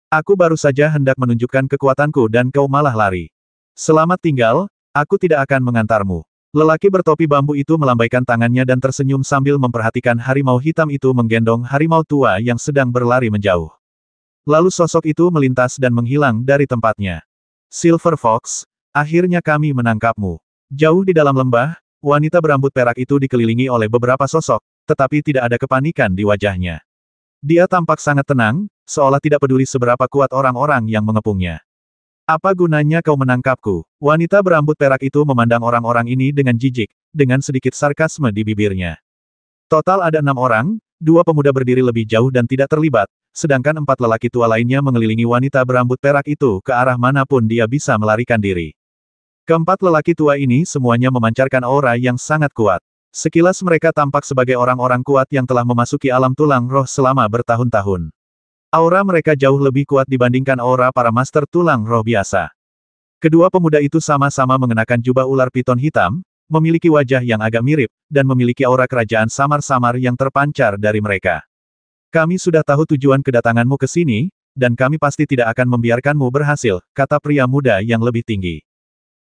Aku baru saja hendak menunjukkan kekuatanku dan kau malah lari. Selamat tinggal, aku tidak akan mengantarmu." Lelaki bertopi bambu itu melambaikan tangannya dan tersenyum sambil memperhatikan harimau hitam itu menggendong harimau tua yang sedang berlari menjauh. Lalu sosok itu melintas dan menghilang dari tempatnya. "Silver Fox, akhirnya kami menangkapmu." Jauh di dalam lembah, wanita berambut perak itu dikelilingi oleh beberapa sosok, tetapi tidak ada kepanikan di wajahnya. Dia tampak sangat tenang, seolah tidak peduli seberapa kuat orang-orang yang mengepungnya. "Apa gunanya kau menangkapku?" Wanita berambut perak itu memandang orang-orang ini dengan jijik, dengan sedikit sarkasme di bibirnya. Total ada 6 orang, 2 pemuda berdiri lebih jauh dan tidak terlibat, sedangkan 4 lelaki tua lainnya mengelilingi wanita berambut perak itu ke arah manapun dia bisa melarikan diri. Keempat lelaki tua ini semuanya memancarkan aura yang sangat kuat. Sekilas mereka tampak sebagai orang-orang kuat yang telah memasuki alam tulang roh selama bertahun-tahun. Aura mereka jauh lebih kuat dibandingkan aura para master tulang roh biasa. Kedua pemuda itu sama-sama mengenakan jubah ular piton hitam, memiliki wajah yang agak mirip, dan memiliki aura kerajaan samar-samar yang terpancar dari mereka. "Kami sudah tahu tujuan kedatanganmu ke sini, dan kami pasti tidak akan membiarkanmu berhasil," kata pria muda yang lebih tinggi.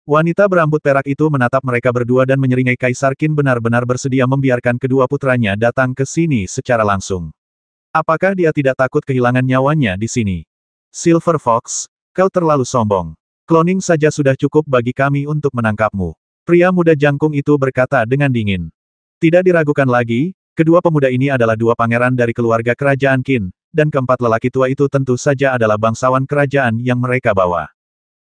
Wanita berambut perak itu menatap mereka berdua dan menyeringai Kaisar Qin benar-benar bersedia membiarkan kedua putranya datang ke sini secara langsung. Apakah dia tidak takut kehilangan nyawanya di sini? "Silver Fox, kau terlalu sombong. Cloning saja sudah cukup bagi kami untuk menangkapmu. Pria muda jangkung itu berkata dengan dingin. Tidak diragukan lagi, kedua pemuda ini adalah dua pangeran dari keluarga kerajaan Qin, dan keempat lelaki tua itu tentu saja adalah bangsawan kerajaan yang mereka bawa.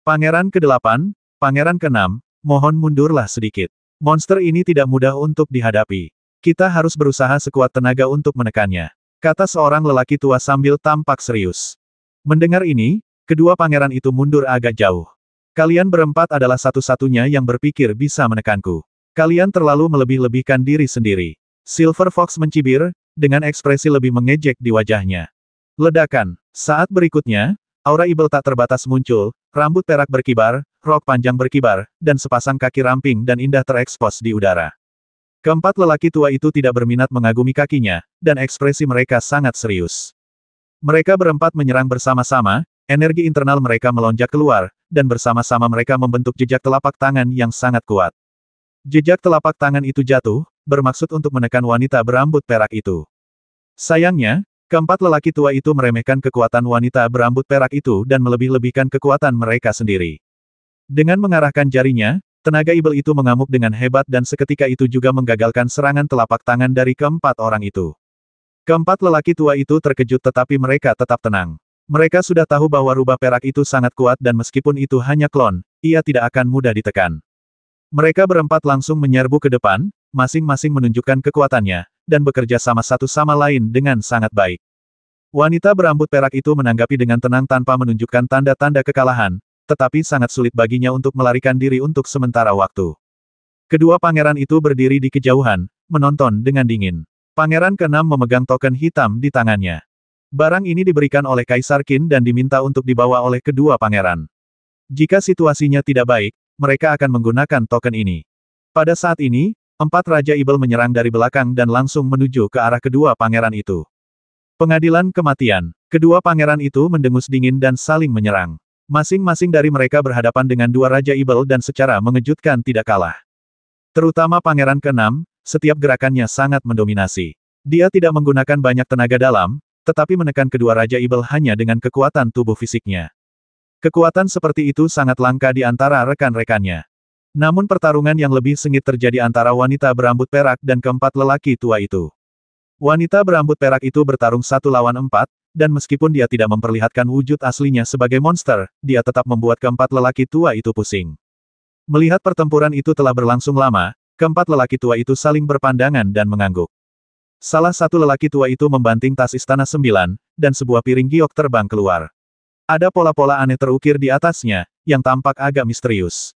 Pangeran ke-8, Pangeran ke-6, mohon mundurlah sedikit. Monster ini tidak mudah untuk dihadapi. Kita harus berusaha sekuat tenaga untuk menekannya, kata seorang lelaki tua sambil tampak serius. Mendengar ini, kedua pangeran itu mundur agak jauh. Kalian berempat adalah satu-satunya yang berpikir bisa menekanku. Kalian terlalu melebih-lebihkan diri sendiri. Silver Fox mencibir, dengan ekspresi lebih mengejek di wajahnya. Ledakan. Saat berikutnya, aura ibel tak terbatas muncul, rambut perak berkibar, rok panjang berkibar, dan sepasang kaki ramping dan indah terekspos di udara. Keempat lelaki tua itu tidak berminat mengagumi kakinya, dan ekspresi mereka sangat serius. Mereka berempat menyerang bersama-sama, energi internal mereka melonjak keluar, dan bersama-sama mereka membentuk jejak telapak tangan yang sangat kuat. Jejak telapak tangan itu jatuh, bermaksud untuk menekan wanita berambut perak itu. Sayangnya, keempat lelaki tua itu meremehkan kekuatan wanita berambut perak itu dan melebih-lebihkan kekuatan mereka sendiri. Dengan mengarahkan jarinya, tenaga ibel itu mengamuk dengan hebat dan seketika itu juga menggagalkan serangan telapak tangan dari keempat orang itu. Keempat lelaki tua itu terkejut tetapi mereka tetap tenang. Mereka sudah tahu bahwa rubah perak itu sangat kuat dan meskipun itu hanya klon, ia tidak akan mudah ditekan. Mereka berempat langsung menyerbu ke depan, masing-masing menunjukkan kekuatannya, dan bekerja sama satu sama lain dengan sangat baik. Wanita berambut perak itu menanggapi dengan tenang tanpa menunjukkan tanda-tanda kekalahan, tetapi sangat sulit baginya untuk melarikan diri untuk sementara waktu. Kedua pangeran itu berdiri di kejauhan, menonton dengan dingin. Pangeran ke-6 memegang token hitam di tangannya. Barang ini diberikan oleh Kaisar Qin dan diminta untuk dibawa oleh kedua pangeran. Jika situasinya tidak baik, mereka akan menggunakan token ini. Pada saat ini, empat Raja Ibel menyerang dari belakang dan langsung menuju ke arah kedua pangeran itu. Pengadilan kematian. Kedua pangeran itu mendengus dingin dan saling menyerang. Masing-masing dari mereka berhadapan dengan dua Raja Ibel dan secara mengejutkan tidak kalah. Terutama pangeran ke-6, setiap gerakannya sangat mendominasi. Dia tidak menggunakan banyak tenaga dalam, tetapi menekan kedua Raja Ibel hanya dengan kekuatan tubuh fisiknya. Kekuatan seperti itu sangat langka di antara rekan-rekannya. Namun pertarungan yang lebih sengit terjadi antara wanita berambut perak dan keempat lelaki tua itu. Wanita berambut perak itu bertarung 1 lawan 4, dan meskipun dia tidak memperlihatkan wujud aslinya sebagai monster, dia tetap membuat keempat lelaki tua itu pusing. Melihat pertempuran itu telah berlangsung lama, keempat lelaki tua itu saling berpandangan dan mengangguk. Salah satu lelaki tua itu membanting tas Istana 9, dan sebuah piring giok terbang keluar. Ada pola-pola aneh terukir di atasnya, yang tampak agak misterius.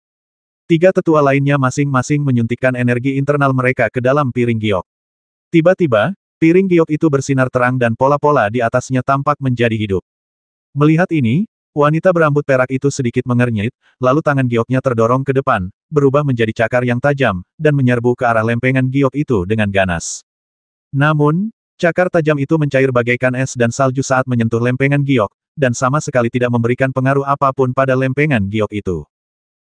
Tiga tetua lainnya masing-masing menyuntikkan energi internal mereka ke dalam piring giok. Tiba-tiba, piring giok itu bersinar terang dan pola-pola di atasnya tampak menjadi hidup. Melihat ini, wanita berambut perak itu sedikit mengernyit, lalu tangan gioknya terdorong ke depan, berubah menjadi cakar yang tajam, dan menyerbu ke arah lempengan giok itu dengan ganas. Namun, cakar tajam itu mencair bagaikan es dan salju saat menyentuh lempengan giok, dan sama sekali tidak memberikan pengaruh apapun pada lempengan giok itu.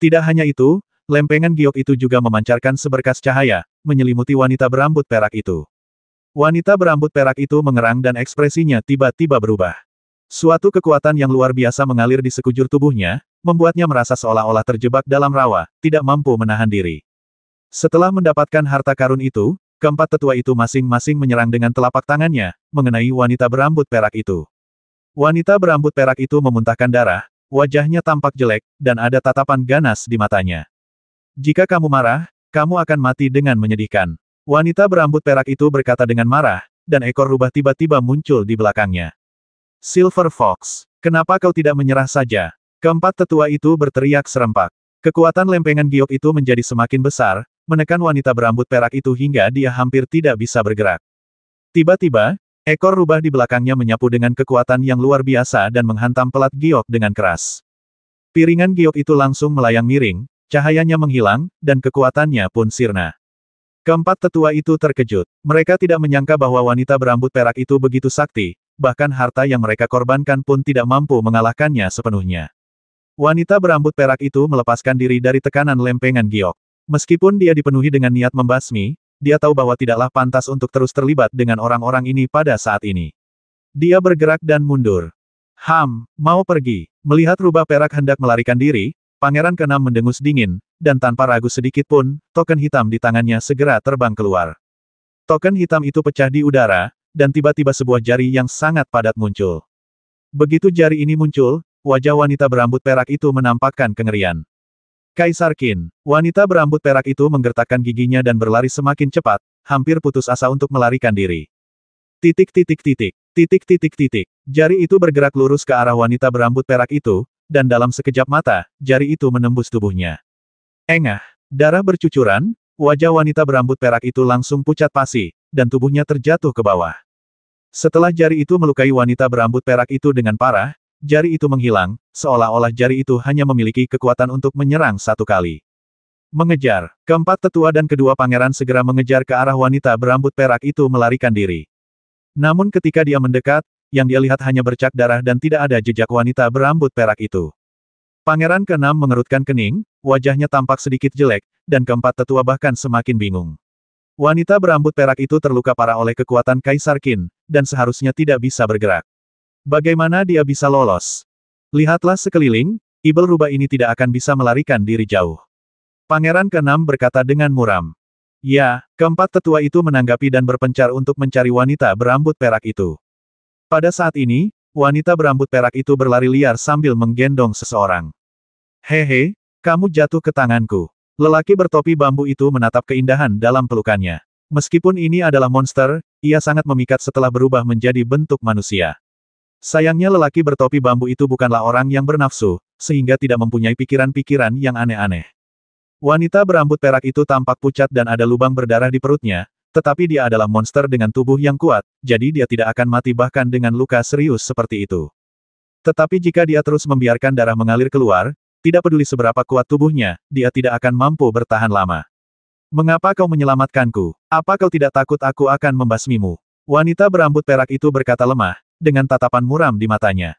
Tidak hanya itu, lempengan giok itu juga memancarkan seberkas cahaya, menyelimuti wanita berambut perak itu. Wanita berambut perak itu mengerang dan ekspresinya tiba-tiba berubah. Suatu kekuatan yang luar biasa mengalir di sekujur tubuhnya, membuatnya merasa seolah-olah terjebak dalam rawa, tidak mampu menahan diri. Setelah mendapatkan harta karun itu, keempat tetua itu masing-masing menyerang dengan telapak tangannya, mengenai wanita berambut perak itu. Wanita berambut perak itu memuntahkan darah, wajahnya tampak jelek, dan ada tatapan ganas di matanya. Jika kamu marah, kamu akan mati dengan menyedihkan. Wanita berambut perak itu berkata dengan marah, dan ekor rubah tiba-tiba muncul di belakangnya. Silver Fox, kenapa kau tidak menyerah saja? Keempat tetua itu berteriak serempak. Kekuatan lempengan giok itu menjadi semakin besar, menekan wanita berambut perak itu hingga dia hampir tidak bisa bergerak. Tiba-tiba, ekor rubah di belakangnya menyapu dengan kekuatan yang luar biasa dan menghantam pelat giok dengan keras. Piringan giok itu langsung melayang miring, cahayanya menghilang, dan kekuatannya pun sirna. Keempat tetua itu terkejut. Mereka tidak menyangka bahwa wanita berambut perak itu begitu sakti, bahkan harta yang mereka korbankan pun tidak mampu mengalahkannya sepenuhnya. Wanita berambut perak itu melepaskan diri dari tekanan lempengan giok. Meskipun dia dipenuhi dengan niat membasmi, dia tahu bahwa tidaklah pantas untuk terus terlibat dengan orang-orang ini pada saat ini. Dia bergerak dan mundur. Mau pergi. Melihat rubah perak hendak melarikan diri, Pangeran keenam mendengus dingin, dan tanpa ragu sedikit pun, token hitam di tangannya segera terbang keluar. Token hitam itu pecah di udara, dan tiba-tiba sebuah jari yang sangat padat muncul. Begitu jari ini muncul, wajah wanita berambut perak itu menampakkan kengerian. Kaisar Qin, wanita berambut perak itu menggertakkan giginya dan berlari semakin cepat, hampir putus asa untuk melarikan diri. Titik titik titik, titik titik titik. Jari itu bergerak lurus ke arah wanita berambut perak itu, dan dalam sekejap mata, jari itu menembus tubuhnya. Engah, darah bercucuran, wajah wanita berambut perak itu langsung pucat pasi, dan tubuhnya terjatuh ke bawah. Setelah jari itu melukai wanita berambut perak itu dengan parah, jari itu menghilang, seolah-olah jari itu hanya memiliki kekuatan untuk menyerang satu kali. Mengejar, keempat tetua dan kedua pangeran segera mengejar ke arah wanita berambut perak itu melarikan diri. Namun ketika dia mendekat, yang dia lihat hanya bercak darah dan tidak ada jejak wanita berambut perak itu. Pangeran keenam mengerutkan kening, wajahnya tampak sedikit jelek, dan keempat tetua bahkan semakin bingung. Wanita berambut perak itu terluka parah oleh kekuatan Kaisar Qin, dan seharusnya tidak bisa bergerak. Bagaimana dia bisa lolos? Lihatlah sekeliling, Ibel rubah ini tidak akan bisa melarikan diri jauh. Pangeran keenam berkata dengan muram. Ya, keempat tetua itu menanggapi dan berpencar untuk mencari wanita berambut perak itu. Pada saat ini, wanita berambut perak itu berlari liar sambil menggendong seseorang. Hehe, kamu jatuh ke tanganku. Lelaki bertopi bambu itu menatap keindahan dalam pelukannya. Meskipun ini adalah monster, ia sangat memikat setelah berubah menjadi bentuk manusia. Sayangnya lelaki bertopi bambu itu bukanlah orang yang bernafsu, sehingga tidak mempunyai pikiran-pikiran yang aneh-aneh. Wanita berambut perak itu tampak pucat dan ada lubang berdarah di perutnya, tetapi dia adalah monster dengan tubuh yang kuat, jadi dia tidak akan mati bahkan dengan luka serius seperti itu. Tetapi jika dia terus membiarkan darah mengalir keluar, tidak peduli seberapa kuat tubuhnya, dia tidak akan mampu bertahan lama. Mengapa kau menyelamatkanku? Apa kau tidak takut aku akan membasmimu? Wanita berambut perak itu berkata lemah, dengan tatapan muram di matanya.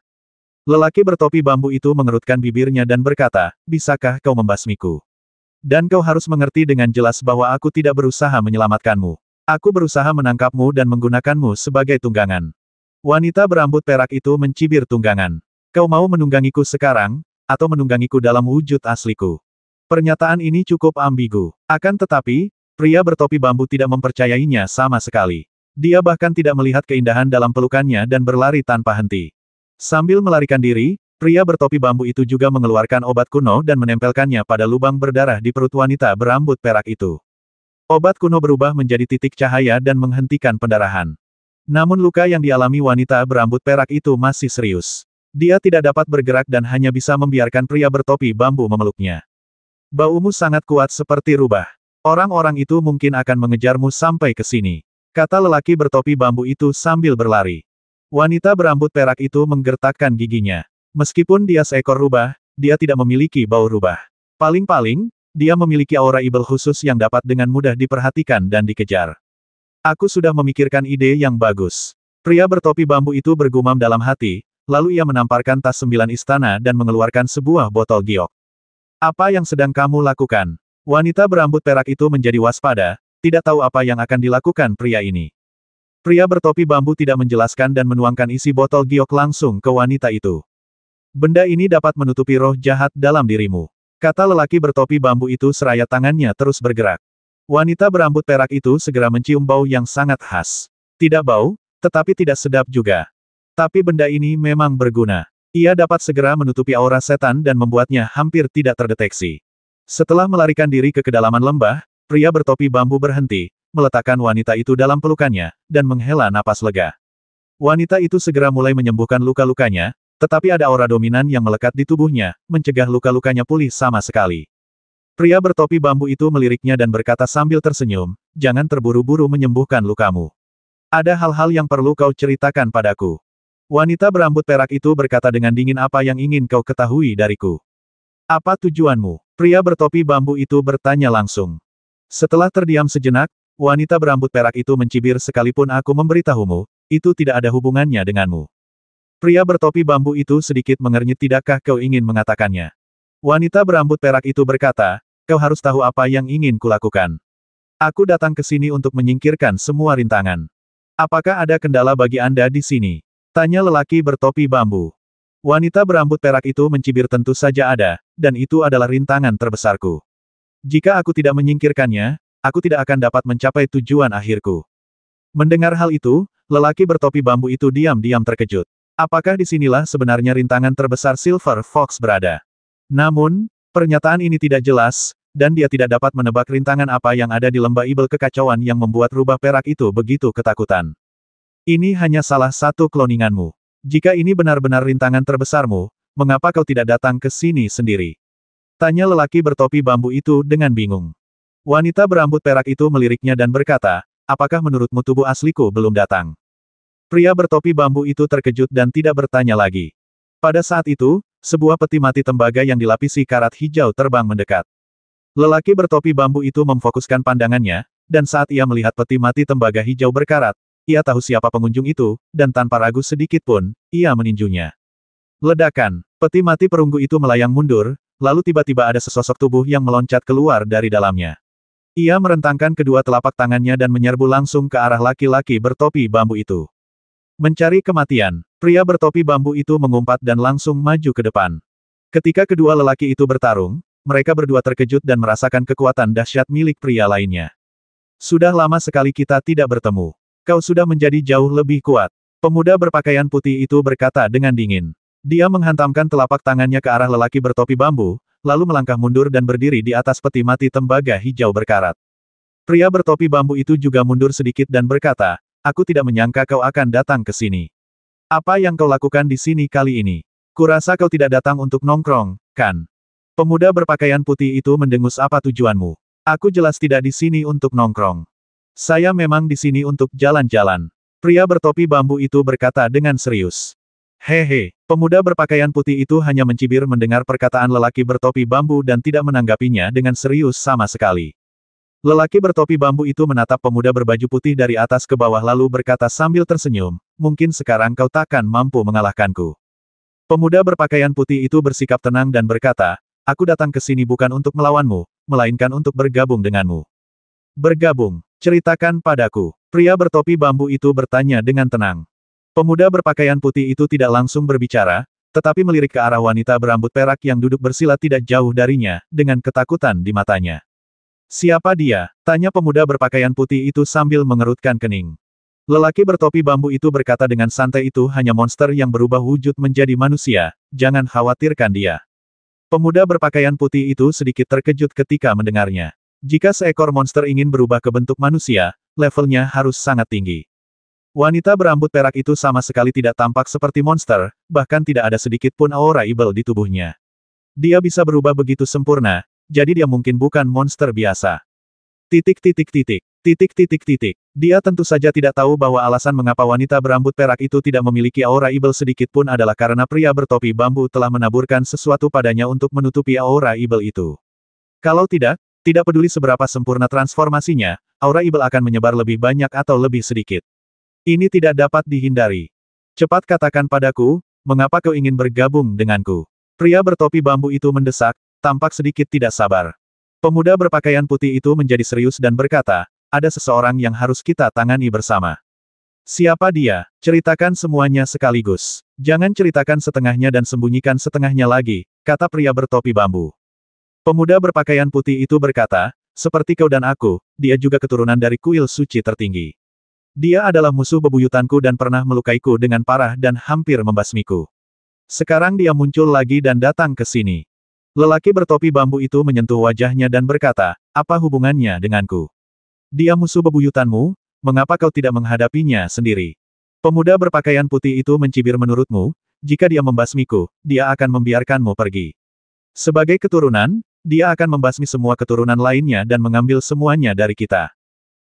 Lelaki bertopi bambu itu mengerutkan bibirnya dan berkata, bisakah kau membasmiku? Dan kau harus mengerti dengan jelas bahwa aku tidak berusaha menyelamatkanmu. Aku berusaha menangkapmu dan menggunakanmu sebagai tunggangan. Wanita berambut perak itu mencibir tunggangan. Kau mau menunggangiku sekarang, atau menunggangiku dalam wujud asliku? Pernyataan ini cukup ambigu. Akan tetapi, pria bertopi bambu tidak mempercayainya sama sekali. Dia bahkan tidak melihat keindahan dalam pelukannya dan berlari tanpa henti. Sambil melarikan diri, pria bertopi bambu itu juga mengeluarkan obat kuno dan menempelkannya pada lubang berdarah di perut wanita berambut perak itu. Obat kuno berubah menjadi titik cahaya dan menghentikan pendarahan. Namun luka yang dialami wanita berambut perak itu masih serius. Dia tidak dapat bergerak dan hanya bisa membiarkan pria bertopi bambu memeluknya. Baumu sangat kuat seperti rubah. Orang-orang itu mungkin akan mengejarmu sampai ke sini, kata lelaki bertopi bambu itu sambil berlari. Wanita berambut perak itu menggertakkan giginya. Meskipun dia seekor rubah, dia tidak memiliki bau rubah. Paling-paling, dia memiliki aura ibel khusus yang dapat dengan mudah diperhatikan dan dikejar. Aku sudah memikirkan ide yang bagus. Pria bertopi bambu itu bergumam dalam hati, lalu ia menamparkan tas 9 istana dan mengeluarkan sebuah botol giok. Apa yang sedang kamu lakukan? Wanita berambut perak itu menjadi waspada, tidak tahu apa yang akan dilakukan pria ini. Pria bertopi bambu tidak menjelaskan dan menuangkan isi botol giok langsung ke wanita itu. Benda ini dapat menutupi roh jahat dalam dirimu, kata lelaki bertopi bambu itu seraya tangannya terus bergerak. Wanita berambut perak itu segera mencium bau yang sangat khas. Tidak bau, tetapi tidak sedap juga. Tapi benda ini memang berguna. Ia dapat segera menutupi aura setan dan membuatnya hampir tidak terdeteksi. Setelah melarikan diri ke kedalaman lembah, pria bertopi bambu berhenti, meletakkan wanita itu dalam pelukannya, dan menghela napas lega. Wanita itu segera mulai menyembuhkan luka-lukanya, tetapi ada aura dominan yang melekat di tubuhnya, mencegah luka-lukanya pulih sama sekali. Pria bertopi bambu itu meliriknya dan berkata sambil tersenyum, jangan terburu-buru menyembuhkan lukamu. Ada hal-hal yang perlu kau ceritakan padaku. Wanita berambut perak itu berkata dengan dingin apa yang ingin kau ketahui dariku. Apa tujuanmu? Pria bertopi bambu itu bertanya langsung. Setelah terdiam sejenak, wanita berambut perak itu mencibir sekalipun aku memberitahumu, itu tidak ada hubungannya denganmu. Pria bertopi bambu itu sedikit mengernyit tidakkah kau ingin mengatakannya? Wanita berambut perak itu berkata, kau harus tahu apa yang ingin kulakukan. Aku datang ke sini untuk menyingkirkan semua rintangan. Apakah ada kendala bagi Anda di sini? Tanya lelaki bertopi bambu. Wanita berambut perak itu mencibir tentu saja ada, dan itu adalah rintangan terbesarku. Jika aku tidak menyingkirkannya, aku tidak akan dapat mencapai tujuan akhirku. Mendengar hal itu, lelaki bertopi bambu itu diam-diam terkejut. Apakah disinilah sebenarnya rintangan terbesar Silver Fox berada? Namun, pernyataan ini tidak jelas, dan dia tidak dapat menebak rintangan apa yang ada di lembah ibel kekacauan yang membuat rubah perak itu begitu ketakutan. Ini hanya salah satu kloninganmu. Jika ini benar-benar rintangan terbesarmu, mengapa kau tidak datang ke sini sendiri? Tanya lelaki bertopi bambu itu dengan bingung. Wanita berambut perak itu meliriknya dan berkata, apakah menurutmu tubuh asliku belum datang? Pria bertopi bambu itu terkejut dan tidak bertanya lagi. Pada saat itu, sebuah peti mati tembaga yang dilapisi karat hijau terbang mendekat. Lelaki bertopi bambu itu memfokuskan pandangannya, dan saat ia melihat peti mati tembaga hijau berkarat, ia tahu siapa pengunjung itu, dan tanpa ragu sedikit pun, ia meninjunya. Ledakan, peti mati perunggu itu melayang mundur, lalu tiba-tiba ada sesosok tubuh yang meloncat keluar dari dalamnya. Ia merentangkan kedua telapak tangannya dan menyerbu langsung ke arah laki-laki bertopi bambu itu. Mencari kematian, pria bertopi bambu itu mengumpat dan langsung maju ke depan. Ketika kedua lelaki itu bertarung, mereka berdua terkejut dan merasakan kekuatan dahsyat milik pria lainnya. Sudah lama sekali kita tidak bertemu. Kau sudah menjadi jauh lebih kuat. Pemuda berpakaian putih itu berkata dengan dingin. Dia menghantamkan telapak tangannya ke arah lelaki bertopi bambu, lalu melangkah mundur dan berdiri di atas peti mati tembaga hijau berkarat. Pria bertopi bambu itu juga mundur sedikit dan berkata, aku tidak menyangka kau akan datang ke sini. Apa yang kau lakukan di sini kali ini? Kurasa kau tidak datang untuk nongkrong, kan? Pemuda berpakaian putih itu mendengus apa tujuanmu. Aku jelas tidak di sini untuk nongkrong. Saya memang di sini untuk jalan-jalan. Pria bertopi bambu itu berkata dengan serius. Hehe, pemuda berpakaian putih itu hanya mencibir mendengar perkataan lelaki bertopi bambu dan tidak menanggapinya dengan serius sama sekali. Lelaki bertopi bambu itu menatap pemuda berbaju putih dari atas ke bawah lalu berkata sambil tersenyum, mungkin sekarang kau takkan mampu mengalahkanku. Pemuda berpakaian putih itu bersikap tenang dan berkata, aku datang ke sini bukan untuk melawanmu, melainkan untuk bergabung denganmu. Bergabung, ceritakan padaku. Pria bertopi bambu itu bertanya dengan tenang. Pemuda berpakaian putih itu tidak langsung berbicara, tetapi melirik ke arah wanita berambut perak yang duduk bersila tidak jauh darinya, dengan ketakutan di matanya. Siapa dia? Tanya pemuda berpakaian putih itu sambil mengerutkan kening. Lelaki bertopi bambu itu berkata dengan santai itu hanya monster yang berubah wujud menjadi manusia, jangan khawatirkan dia. Pemuda berpakaian putih itu sedikit terkejut ketika mendengarnya. Jika seekor monster ingin berubah ke bentuk manusia, levelnya harus sangat tinggi. Wanita berambut perak itu sama sekali tidak tampak seperti monster, bahkan tidak ada sedikit pun aura evil di tubuhnya. Dia bisa berubah begitu sempurna, jadi dia mungkin bukan monster biasa. Titik. Dia tentu saja tidak tahu bahwa alasan mengapa wanita berambut perak itu tidak memiliki aura evil sedikit pun adalah karena pria bertopi bambu telah menaburkan sesuatu padanya untuk menutupi aura evil itu. Kalau tidak peduli seberapa sempurna transformasinya, aura evil akan menyebar lebih banyak atau lebih sedikit. Ini tidak dapat dihindari. Cepat katakan padaku, mengapa kau ingin bergabung denganku? Pria bertopi bambu itu mendesak, tampak sedikit tidak sabar. Pemuda berpakaian putih itu menjadi serius dan berkata, ada seseorang yang harus kita tangani bersama. Siapa dia? Ceritakan semuanya sekaligus. Jangan ceritakan setengahnya dan sembunyikan setengahnya lagi, kata pria bertopi bambu. Pemuda berpakaian putih itu berkata, seperti kau dan aku, dia juga keturunan dari kuil suci tertinggi. Dia adalah musuh bebuyutanku dan pernah melukaiku dengan parah dan hampir membasmiku. Sekarang dia muncul lagi dan datang ke sini. Lelaki bertopi bambu itu menyentuh wajahnya dan berkata, apa hubungannya denganku? Dia musuh bebuyutanmu, mengapa kau tidak menghadapinya sendiri? Pemuda berpakaian putih itu mencibir menurutmu, jika dia membasmiku, dia akan membiarkanmu pergi. Sebagai keturunan, dia akan membasmi semua keturunan lainnya dan mengambil semuanya dari kita.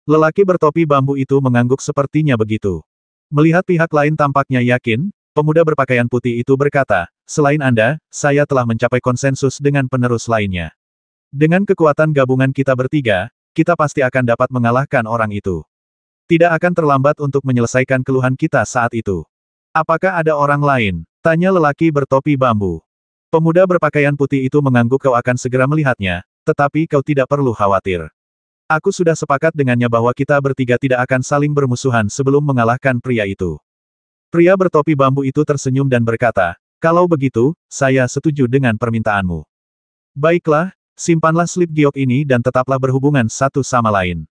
Lelaki bertopi bambu itu mengangguk sepertinya begitu. Melihat pihak lain tampaknya yakin, pemuda berpakaian putih itu berkata, selain Anda, saya telah mencapai konsensus dengan penerus lainnya. Dengan kekuatan gabungan kita bertiga, kita pasti akan dapat mengalahkan orang itu. Tidak akan terlambat untuk menyelesaikan keluhan kita saat itu. Apakah ada orang lain? Tanya lelaki bertopi bambu. Pemuda berpakaian putih itu mengangguk kau akan segera melihatnya, tetapi kau tidak perlu khawatir. Aku sudah sepakat dengannya bahwa kita bertiga tidak akan saling bermusuhan sebelum mengalahkan pria itu. Pria bertopi bambu itu tersenyum dan berkata, Kalau begitu, saya setuju dengan permintaanmu. Baiklah, simpanlah slip giok ini dan tetaplah berhubungan satu sama lain.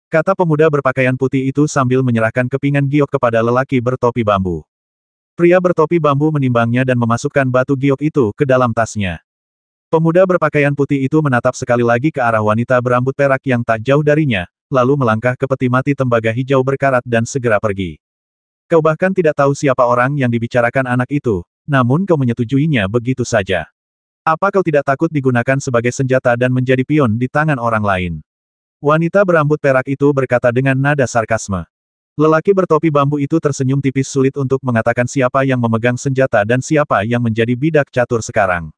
Kata pemuda berpakaian putih itu sambil menyerahkan kepingan giok kepada lelaki bertopi bambu. Pria bertopi bambu menimbangnya dan memasukkan batu giok itu ke dalam tasnya. Pemuda berpakaian putih itu menatap sekali lagi ke arah wanita berambut perak yang tak jauh darinya, lalu melangkah ke peti mati tembaga hijau berkarat dan segera pergi. Kau bahkan tidak tahu siapa orang yang dibicarakan anak itu, namun kau menyetujuinya begitu saja. Apa kau tidak takut digunakan sebagai senjata dan menjadi pion di tangan orang lain? Wanita berambut perak itu berkata dengan nada sarkasme. Lelaki bertopi bambu itu tersenyum tipis sulit untuk mengatakan siapa yang memegang senjata dan siapa yang menjadi bidak catur sekarang.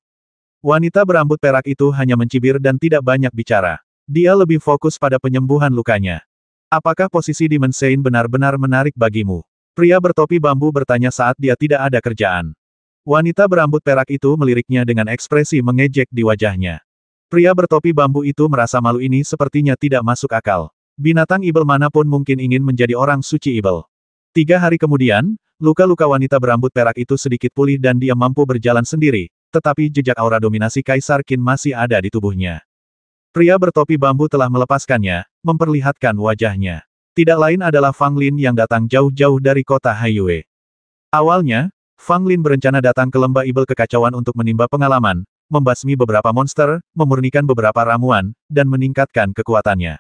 Wanita berambut perak itu hanya mencibir dan tidak banyak bicara. Dia lebih fokus pada penyembuhan lukanya. Apakah posisi Demon Sein benar-benar menarik bagimu? Pria bertopi bambu bertanya saat dia tidak ada kerjaan. Wanita berambut perak itu meliriknya dengan ekspresi mengejek di wajahnya. Pria bertopi bambu itu merasa malu ini sepertinya tidak masuk akal. Binatang ibel manapun mungkin ingin menjadi orang suci ibel. 3 hari kemudian, luka-luka wanita berambut perak itu sedikit pulih dan dia mampu berjalan sendiri, tetapi jejak aura dominasi Kaisar Qin masih ada di tubuhnya. Pria bertopi bambu telah melepaskannya, memperlihatkan wajahnya. Tidak lain adalah Fang Lin yang datang jauh-jauh dari kota Haiyue. Awalnya, Fang Lin berencana datang ke lembah ibel kekacauan untuk menimba pengalaman, membasmi beberapa monster, memurnikan beberapa ramuan, dan meningkatkan kekuatannya.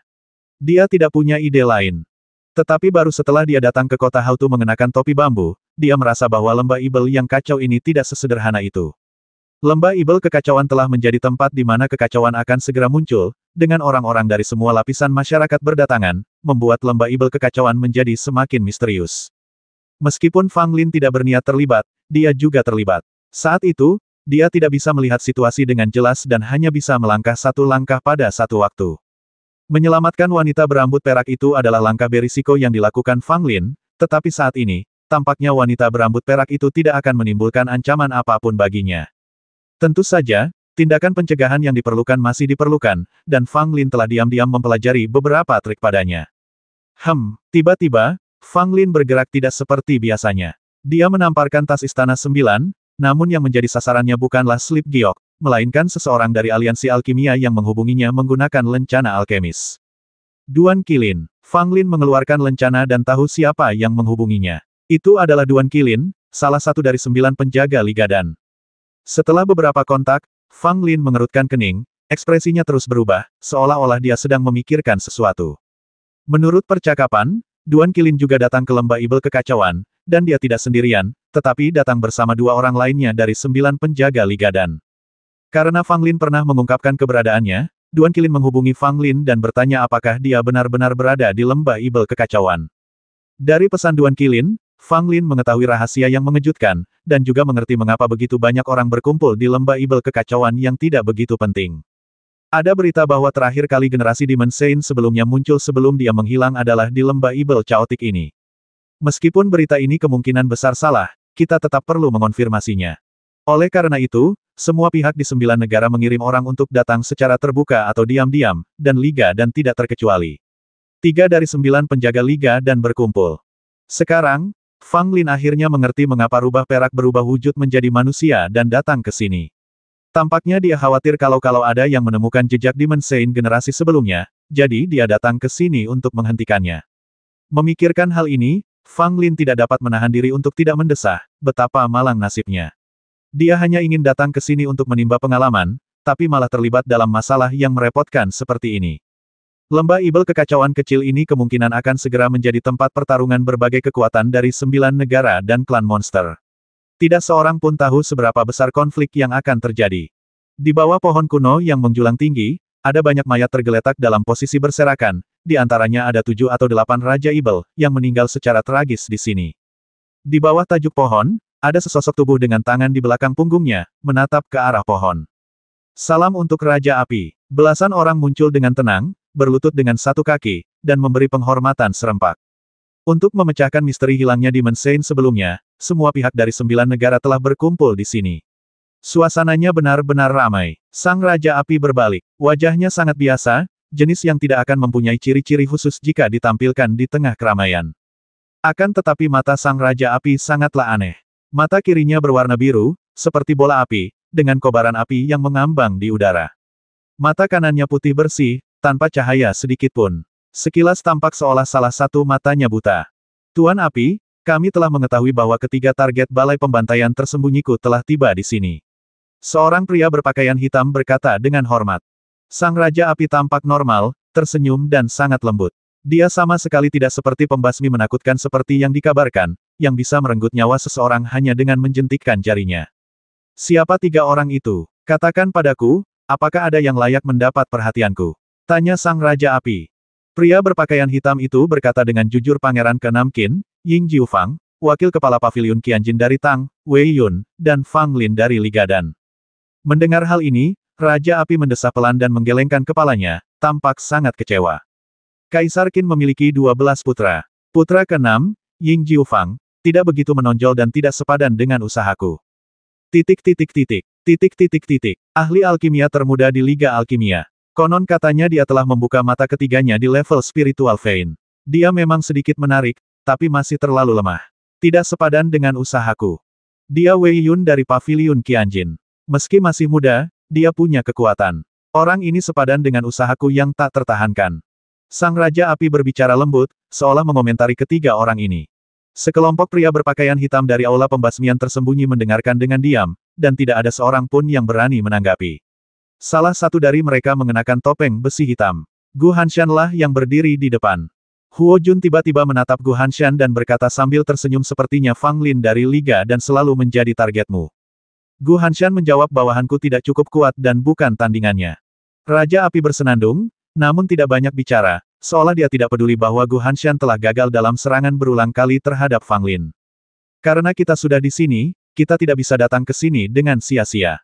Dia tidak punya ide lain. Tetapi baru setelah dia datang ke kota Hautu mengenakan topi bambu, dia merasa bahwa lembah ibel yang kacau ini tidak sesederhana itu. Lembah ibel kekacauan telah menjadi tempat di mana kekacauan akan segera muncul, dengan orang-orang dari semua lapisan masyarakat berdatangan, membuat lembah ibel kekacauan menjadi semakin misterius. Meskipun Fang Lin tidak berniat terlibat, dia juga terlibat. Saat itu, dia tidak bisa melihat situasi dengan jelas dan hanya bisa melangkah satu langkah pada satu waktu. Menyelamatkan wanita berambut perak itu adalah langkah berisiko yang dilakukan Fang Lin, tetapi saat ini, tampaknya wanita berambut perak itu tidak akan menimbulkan ancaman apapun baginya. Tentu saja, tindakan pencegahan yang diperlukan masih diperlukan, dan Fang Lin telah diam-diam mempelajari beberapa trik padanya. Tiba-tiba, Fang Lin bergerak tidak seperti biasanya. Dia menamparkan tas Istana 9, namun yang menjadi sasarannya bukanlah slip giok, melainkan seseorang dari aliansi alkimia yang menghubunginya menggunakan lencana alkemis. Duan Qilin. Fang Lin mengeluarkan lencana dan tahu siapa yang menghubunginya. Itu adalah Duan Qilin, salah satu dari 9 penjaga Liga Dan. Setelah beberapa kontak, Fang Lin mengerutkan kening, ekspresinya terus berubah, seolah-olah dia sedang memikirkan sesuatu. Menurut percakapan, Duan Qilin juga datang ke lembah ibel kekacauan, dan dia tidak sendirian, tetapi datang bersama 2 orang lainnya dari 9 penjaga Liga Dan. Karena Fang Lin pernah mengungkapkan keberadaannya, Duan Qilin menghubungi Fang Lin dan bertanya apakah dia benar-benar berada di lembah ibel kekacauan. Dari pesan Duan Qilin, Fang Lin mengetahui rahasia yang mengejutkan, dan juga mengerti mengapa begitu banyak orang berkumpul di lembah ibel kekacauan yang tidak begitu penting. Ada berita bahwa terakhir kali generasi Demon Sein sebelumnya muncul sebelum dia menghilang adalah di lembah ibel caotik ini. Meskipun berita ini kemungkinan besar salah, kita tetap perlu mengonfirmasinya. Oleh karena itu, semua pihak di 9 negara mengirim orang untuk datang secara terbuka atau diam-diam, dan Liga Dan tidak terkecuali. 3 dari 9 penjaga Liga Dan berkumpul. Sekarang, Fang Lin akhirnya mengerti mengapa rubah perak berubah wujud menjadi manusia dan datang ke sini. Tampaknya dia khawatir kalau ada yang menemukan jejak Demon Sein generasi sebelumnya, jadi dia datang ke sini untuk menghentikannya. Memikirkan hal ini, Fang Lin tidak dapat menahan diri untuk tidak mendesah, betapa malang nasibnya. Dia hanya ingin datang ke sini untuk menimba pengalaman, tapi malah terlibat dalam masalah yang merepotkan seperti ini. Lembah ibel kekacauan kecil ini kemungkinan akan segera menjadi tempat pertarungan berbagai kekuatan dari 9 negara dan klan monster. Tidak seorang pun tahu seberapa besar konflik yang akan terjadi. Di bawah pohon kuno yang menjulang tinggi, ada banyak mayat tergeletak dalam posisi berserakan, di antaranya ada 7 atau 8 Raja Ibel, yang meninggal secara tragis di sini. Di bawah tajuk pohon, ada sesosok tubuh dengan tangan di belakang punggungnya, menatap ke arah pohon. Salam untuk Raja Api. Belasan orang muncul dengan tenang, berlutut dengan satu kaki, dan memberi penghormatan serempak. Untuk memecahkan misteri hilangnya Demon Sein sebelumnya, semua pihak dari 9 negara telah berkumpul di sini. Suasananya benar-benar ramai. Sang Raja Api berbalik. Wajahnya sangat biasa, jenis yang tidak akan mempunyai ciri-ciri khusus jika ditampilkan di tengah keramaian. Akan tetapi mata Sang Raja Api sangatlah aneh. Mata kirinya berwarna biru, seperti bola api, dengan kobaran api yang mengambang di udara. Mata kanannya putih bersih, tanpa cahaya sedikit pun. Sekilas tampak seolah salah satu matanya buta. Tuan Api, kami telah mengetahui bahwa ketiga target balai pembantaian tersembunyiku telah tiba di sini. Seorang pria berpakaian hitam berkata dengan hormat. Sang Raja Api tampak normal, tersenyum dan sangat lembut. Dia sama sekali tidak seperti pembasmi menakutkan seperti yang dikabarkan, yang bisa merenggut nyawa seseorang hanya dengan menjentikkan jarinya. Siapa tiga orang itu? Katakan padaku, apakah ada yang layak mendapat perhatianku? Tanya Sang Raja Api. Pria berpakaian hitam itu berkata dengan jujur Pangeran ke-6 Qin, Ying Jiufang, wakil kepala paviliun Qianjin dari Tang, Wei Yun, dan Fang Lin dari Ligadan. Mendengar hal ini, Raja Api mendesah pelan dan menggelengkan kepalanya, tampak sangat kecewa. Kaisar Qin memiliki 12 putra. Putra ke-6, Ying Jiufang, tidak begitu menonjol dan tidak sepadan dengan usahaku. Ahli alkimia termuda di Liga Alkimia. Konon katanya dia telah membuka mata ketiganya di level spiritual vein. Dia memang sedikit menarik, tapi masih terlalu lemah. Tidak sepadan dengan usahaku. Dia Wei Yun dari paviliun Qianjin. Meski masih muda, dia punya kekuatan. Orang ini sepadan dengan usahaku yang tak tertahankan. Sang Raja Api berbicara lembut, seolah mengomentari ketiga orang ini. Sekelompok pria berpakaian hitam dari aula pembasmian tersembunyi mendengarkan dengan diam, dan tidak ada seorang pun yang berani menanggapi. Salah satu dari mereka mengenakan topeng besi hitam. Gu Hanshan lah yang berdiri di depan. Huo Jun tiba-tiba menatap Gu Hanshan dan berkata sambil tersenyum sepertinya Fang Lin dari Liga dan selalu menjadi targetmu. Gu Hanshan menjawab bawahanku tidak cukup kuat dan bukan tandingannya. Raja Api bersenandung, namun tidak banyak bicara. Seolah dia tidak peduli bahwa Gu Hanshan telah gagal dalam serangan berulang kali terhadap Fang Lin. Karena kita sudah di sini, kita tidak bisa datang ke sini dengan sia-sia.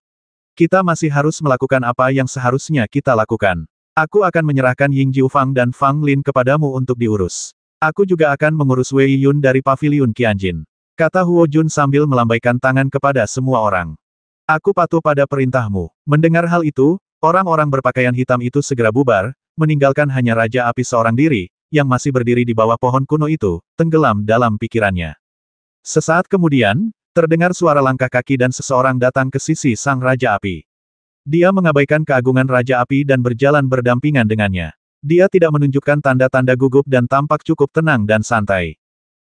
Kita masih harus melakukan apa yang seharusnya kita lakukan. Aku akan menyerahkan Ying Jiufang dan Fang Lin kepadamu untuk diurus. Aku juga akan mengurus Wei Yun dari paviliun Qianjin. Kata Huo Jun sambil melambaikan tangan kepada semua orang. Aku patuh pada perintahmu. Mendengar hal itu, orang-orang berpakaian hitam itu segera bubar, meninggalkan hanya Raja Api seorang diri, yang masih berdiri di bawah pohon kuno itu, tenggelam dalam pikirannya. Sesaat kemudian, terdengar suara langkah kaki dan seseorang datang ke sisi Sang Raja Api. Dia mengabaikan keagungan Raja Api dan berjalan berdampingan dengannya. Dia tidak menunjukkan tanda-tanda gugup dan tampak cukup tenang dan santai.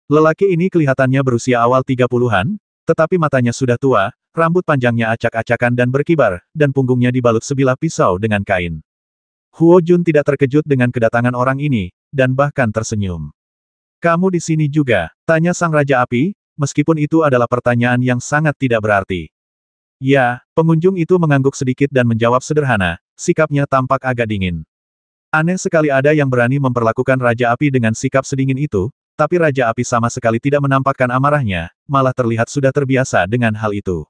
Lelaki ini kelihatannya berusia awal 30-an, tetapi matanya sudah tua, rambut panjangnya acak-acakan dan berkibar, dan punggungnya dibalut sebilah pisau dengan kain. Huo Jun tidak terkejut dengan kedatangan orang ini, dan bahkan tersenyum. Kamu di sini juga? Tanya Sang Raja Api, meskipun itu adalah pertanyaan yang sangat tidak berarti. Ya, pengunjung itu mengangguk sedikit dan menjawab sederhana, sikapnya tampak agak dingin. Aneh sekali ada yang berani memperlakukan Raja Api dengan sikap sedingin itu, tapi Raja Api sama sekali tidak menampakkan amarahnya, malah terlihat sudah terbiasa dengan hal itu.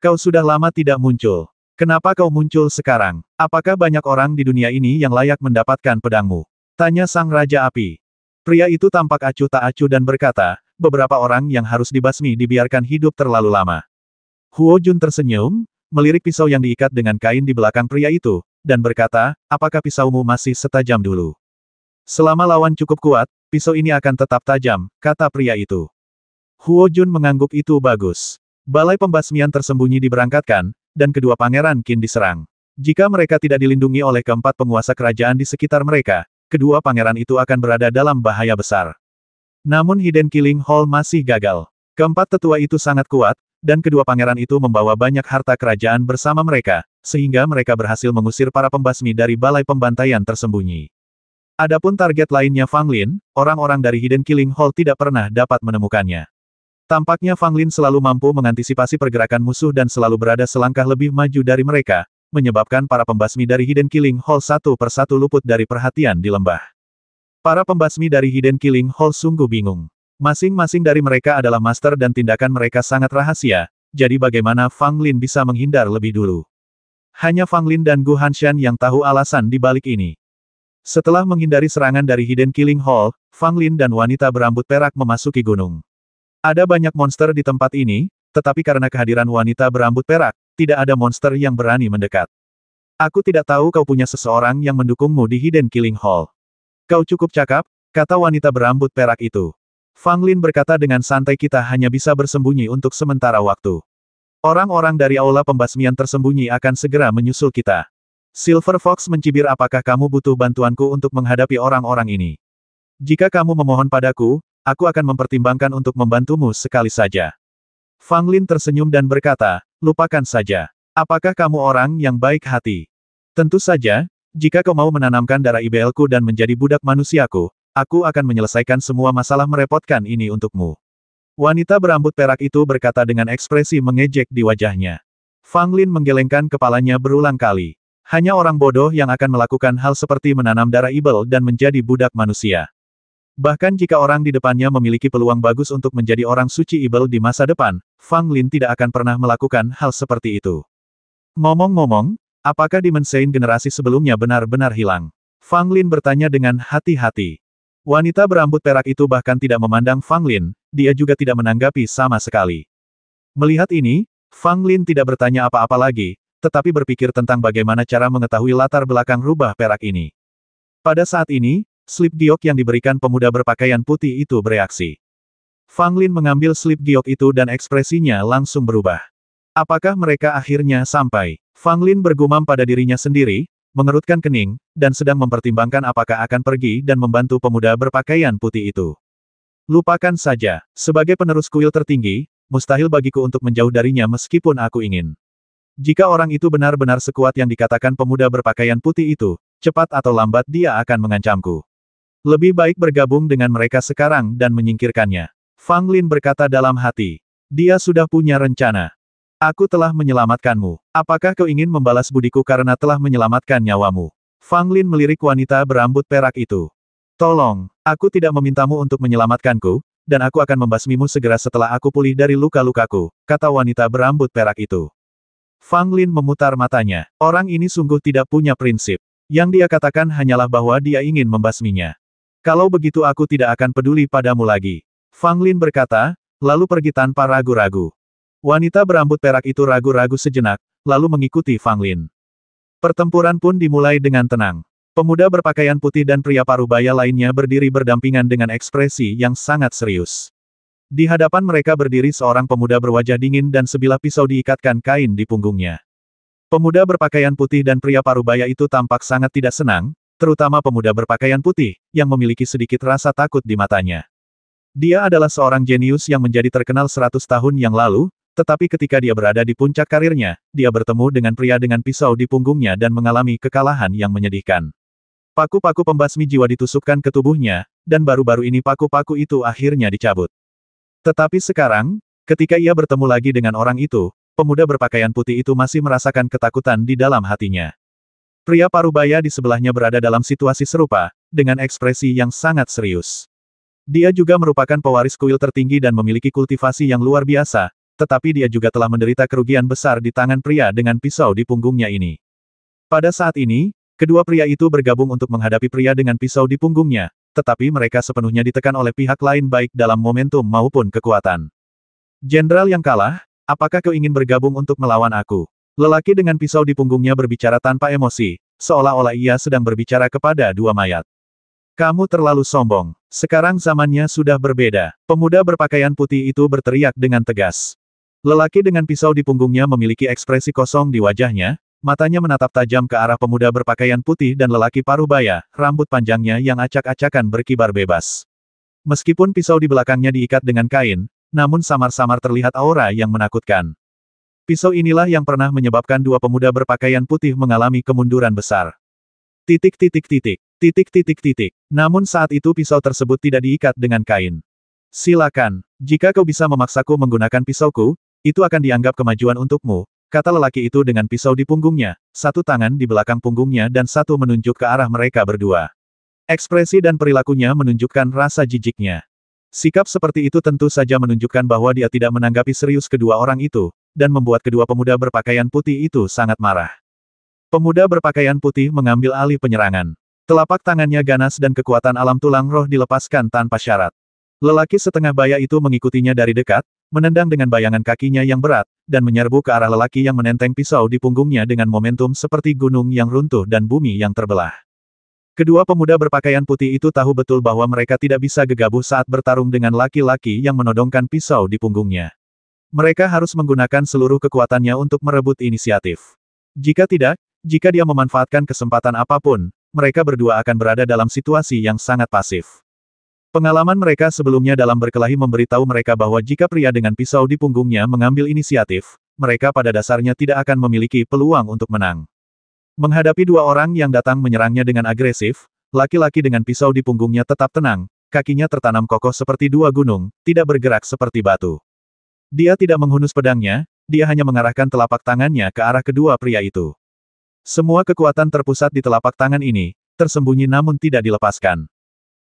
Kau sudah lama tidak muncul. Kenapa kau muncul sekarang? Apakah banyak orang di dunia ini yang layak mendapatkan pedangmu? Tanya Sang Raja Api. Pria itu tampak acuh tak acuh dan berkata, beberapa orang yang harus dibasmi dibiarkan hidup terlalu lama. Huo Jun tersenyum, melirik pisau yang diikat dengan kain di belakang pria itu, dan berkata, apakah pisaumu masih setajam dulu? Selama lawan cukup kuat, pisau ini akan tetap tajam, kata pria itu. Huo Jun mengangguk itu bagus. Balai pembasmian tersembunyi diberangkatkan, dan kedua pangeran Qin diserang. Jika mereka tidak dilindungi oleh keempat penguasa kerajaan di sekitar mereka, kedua pangeran itu akan berada dalam bahaya besar. Namun Hidden Killing Hall masih gagal. Keempat tetua itu sangat kuat, dan kedua pangeran itu membawa banyak harta kerajaan bersama mereka, sehingga mereka berhasil mengusir para pembasmi dari balai pembantaian tersembunyi. Adapun target lainnya Fang Lin, orang-orang dari Hidden Killing Hall tidak pernah dapat menemukannya. Tampaknya Fang Lin selalu mampu mengantisipasi pergerakan musuh dan selalu berada selangkah lebih maju dari mereka, menyebabkan para pembasmi dari Hidden Killing Hall satu persatu luput dari perhatian di lembah. Para pembasmi dari Hidden Killing Hall sungguh bingung. Masing-masing dari mereka adalah master dan tindakan mereka sangat rahasia, jadi bagaimana Fang Lin bisa menghindar lebih dulu? Hanya Fang Lin dan Gu Hanshan yang tahu alasan di balik ini. Setelah menghindari serangan dari Hidden Killing Hall, Fang Lin dan wanita berambut perak memasuki gunung. Ada banyak monster di tempat ini, tetapi karena kehadiran wanita berambut perak, tidak ada monster yang berani mendekat. Aku tidak tahu kau punya seseorang yang mendukungmu di Hidden Killing Hall. Kau cukup cakap, kata wanita berambut perak itu. Fang Lin berkata dengan santai kita hanya bisa bersembunyi untuk sementara waktu. Orang-orang dari aula pembasmian tersembunyi akan segera menyusul kita. Silver Fox mencibir, apakah kamu butuh bantuanku untuk menghadapi orang-orang ini? Jika kamu memohon padaku, aku akan mempertimbangkan untuk membantumu sekali saja. Fang Lin tersenyum dan berkata, lupakan saja. Apakah kamu orang yang baik hati? Tentu saja, jika kau mau menanamkan darah IBL-ku dan menjadi budak manusiaku, aku akan menyelesaikan semua masalah merepotkan ini untukmu. Wanita berambut perak itu berkata dengan ekspresi mengejek di wajahnya. Fang Lin menggelengkan kepalanya berulang kali. Hanya orang bodoh yang akan melakukan hal seperti menanam darah IBL dan menjadi budak manusia. Bahkan jika orang di depannya memiliki peluang bagus untuk menjadi orang suci IBL di masa depan, Fang Lin tidak akan pernah melakukan hal seperti itu. Ngomong-ngomong, apakah Demon Saint generasi sebelumnya benar-benar hilang? Fang Lin bertanya dengan hati-hati. Wanita berambut perak itu bahkan tidak memandang Fang Lin, dia juga tidak menanggapi sama sekali. Melihat ini, Fang Lin tidak bertanya apa-apa lagi, tetapi berpikir tentang bagaimana cara mengetahui latar belakang rubah perak ini. Pada saat ini, slip giok yang diberikan pemuda berpakaian putih itu bereaksi. Fang Lin mengambil slip giok itu dan ekspresinya langsung berubah. Apakah mereka akhirnya sampai? Fang Lin bergumam pada dirinya sendiri, mengerutkan kening, dan sedang mempertimbangkan apakah akan pergi dan membantu pemuda berpakaian putih itu. Lupakan saja, sebagai penerus kuil tertinggi, mustahil bagiku untuk menjauh darinya meskipun aku ingin. Jika orang itu benar-benar sekuat yang dikatakan pemuda berpakaian putih itu, cepat atau lambat dia akan mengancamku. Lebih baik bergabung dengan mereka sekarang dan menyingkirkannya. Fang Lin berkata dalam hati. Dia sudah punya rencana. Aku telah menyelamatkanmu. Apakah kau ingin membalas budiku karena telah menyelamatkan nyawamu? Fang Lin melirik wanita berambut perak itu. Tolong, aku tidak memintamu untuk menyelamatkanku, dan aku akan membasmimu segera setelah aku pulih dari luka-lukaku, kata wanita berambut perak itu. Fang Lin memutar matanya. Orang ini sungguh tidak punya prinsip. Yang dia katakan hanyalah bahwa dia ingin membasminya. Kalau begitu aku tidak akan peduli padamu lagi. Fang Lin berkata, lalu pergi tanpa ragu-ragu. Wanita berambut perak itu ragu-ragu sejenak, lalu mengikuti Fang Lin. Pertempuran pun dimulai dengan tenang. Pemuda berpakaian putih dan pria parubaya lainnya berdiri berdampingan dengan ekspresi yang sangat serius. Di hadapan mereka berdiri seorang pemuda berwajah dingin dan sebilah pisau diikatkan kain di punggungnya. Pemuda berpakaian putih dan pria parubaya itu tampak sangat tidak senang, terutama pemuda berpakaian putih, yang memiliki sedikit rasa takut di matanya. Dia adalah seorang jenius yang menjadi terkenal 100 tahun yang lalu, tetapi ketika dia berada di puncak karirnya, dia bertemu dengan pria dengan pisau di punggungnya dan mengalami kekalahan yang menyedihkan. Paku-paku pembasmi jiwa ditusukkan ke tubuhnya, dan baru-baru ini paku-paku itu akhirnya dicabut. Tetapi sekarang, ketika ia bertemu lagi dengan orang itu, pemuda berpakaian putih itu masih merasakan ketakutan di dalam hatinya. Pria parubaya di sebelahnya berada dalam situasi serupa, dengan ekspresi yang sangat serius. Dia juga merupakan pewaris kuil tertinggi dan memiliki kultivasi yang luar biasa, tetapi dia juga telah menderita kerugian besar di tangan pria dengan pisau di punggungnya ini. Pada saat ini, kedua pria itu bergabung untuk menghadapi pria dengan pisau di punggungnya, tetapi mereka sepenuhnya ditekan oleh pihak lain baik dalam momentum maupun kekuatan. Jenderal yang kalah, apakah kau ingin bergabung untuk melawan aku? Lelaki dengan pisau di punggungnya berbicara tanpa emosi, seolah-olah ia sedang berbicara kepada dua mayat. Kamu terlalu sombong. Sekarang zamannya sudah berbeda. Pemuda berpakaian putih itu berteriak dengan tegas. Lelaki dengan pisau di punggungnya memiliki ekspresi kosong di wajahnya, matanya menatap tajam ke arah pemuda berpakaian putih dan lelaki parubaya, rambut panjangnya yang acak-acakan berkibar bebas. Meskipun pisau di belakangnya diikat dengan kain, namun samar-samar terlihat aura yang menakutkan. Pisau inilah yang pernah menyebabkan dua pemuda berpakaian putih mengalami kemunduran besar. Titik. Namun saat itu pisau tersebut tidak diikat dengan kain. Silakan, jika kau bisa memaksaku menggunakan pisauku, itu akan dianggap kemajuan untukmu, kata lelaki itu dengan pisau di punggungnya, satu tangan di belakang punggungnya dan satu menunjuk ke arah mereka berdua. Ekspresi dan perilakunya menunjukkan rasa jijiknya. Sikap seperti itu tentu saja menunjukkan bahwa dia tidak menanggapi serius kedua orang itu, dan membuat kedua pemuda berpakaian putih itu sangat marah. Pemuda berpakaian putih mengambil alih penyerangan. Telapak tangannya ganas dan kekuatan alam tulang roh dilepaskan tanpa syarat. Lelaki setengah baya itu mengikutinya dari dekat, menendang dengan bayangan kakinya yang berat, dan menyerbu ke arah lelaki yang menenteng pisau di punggungnya dengan momentum seperti gunung yang runtuh dan bumi yang terbelah. Kedua pemuda berpakaian putih itu tahu betul bahwa mereka tidak bisa gegabah saat bertarung dengan laki-laki yang menodongkan pisau di punggungnya. Mereka harus menggunakan seluruh kekuatannya untuk merebut inisiatif. Jika tidak, jika dia memanfaatkan kesempatan apapun, mereka berdua akan berada dalam situasi yang sangat pasif. Pengalaman mereka sebelumnya dalam berkelahi memberitahu mereka bahwa jika pria dengan pisau di punggungnya mengambil inisiatif, mereka pada dasarnya tidak akan memiliki peluang untuk menang. Menghadapi dua orang yang datang menyerangnya dengan agresif, laki-laki dengan pisau di punggungnya tetap tenang, kakinya tertanam kokoh seperti dua gunung, tidak bergerak seperti batu. Dia tidak menghunus pedangnya, dia hanya mengarahkan telapak tangannya ke arah kedua pria itu. Semua kekuatan terpusat di telapak tangan ini, tersembunyi namun tidak dilepaskan.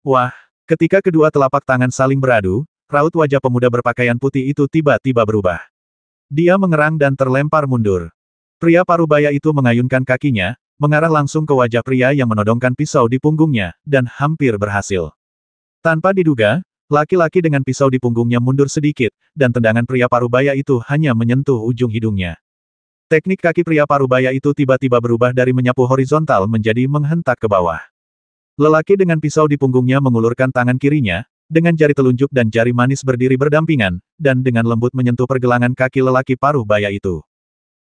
Wah! Ketika kedua telapak tangan saling beradu, raut wajah pemuda berpakaian putih itu tiba-tiba berubah. Dia mengerang dan terlempar mundur. Pria parubaya itu mengayunkan kakinya, mengarah langsung ke wajah pria yang menodongkan pisau di punggungnya, dan hampir berhasil. Tanpa diduga, laki-laki dengan pisau di punggungnya mundur sedikit, dan tendangan pria parubaya itu hanya menyentuh ujung hidungnya. Teknik kaki pria parubaya itu tiba-tiba berubah dari menyapu horizontal menjadi menghentak ke bawah. Lelaki dengan pisau di punggungnya mengulurkan tangan kirinya, dengan jari telunjuk dan jari manis berdiri berdampingan, dan dengan lembut menyentuh pergelangan kaki lelaki parubaya itu.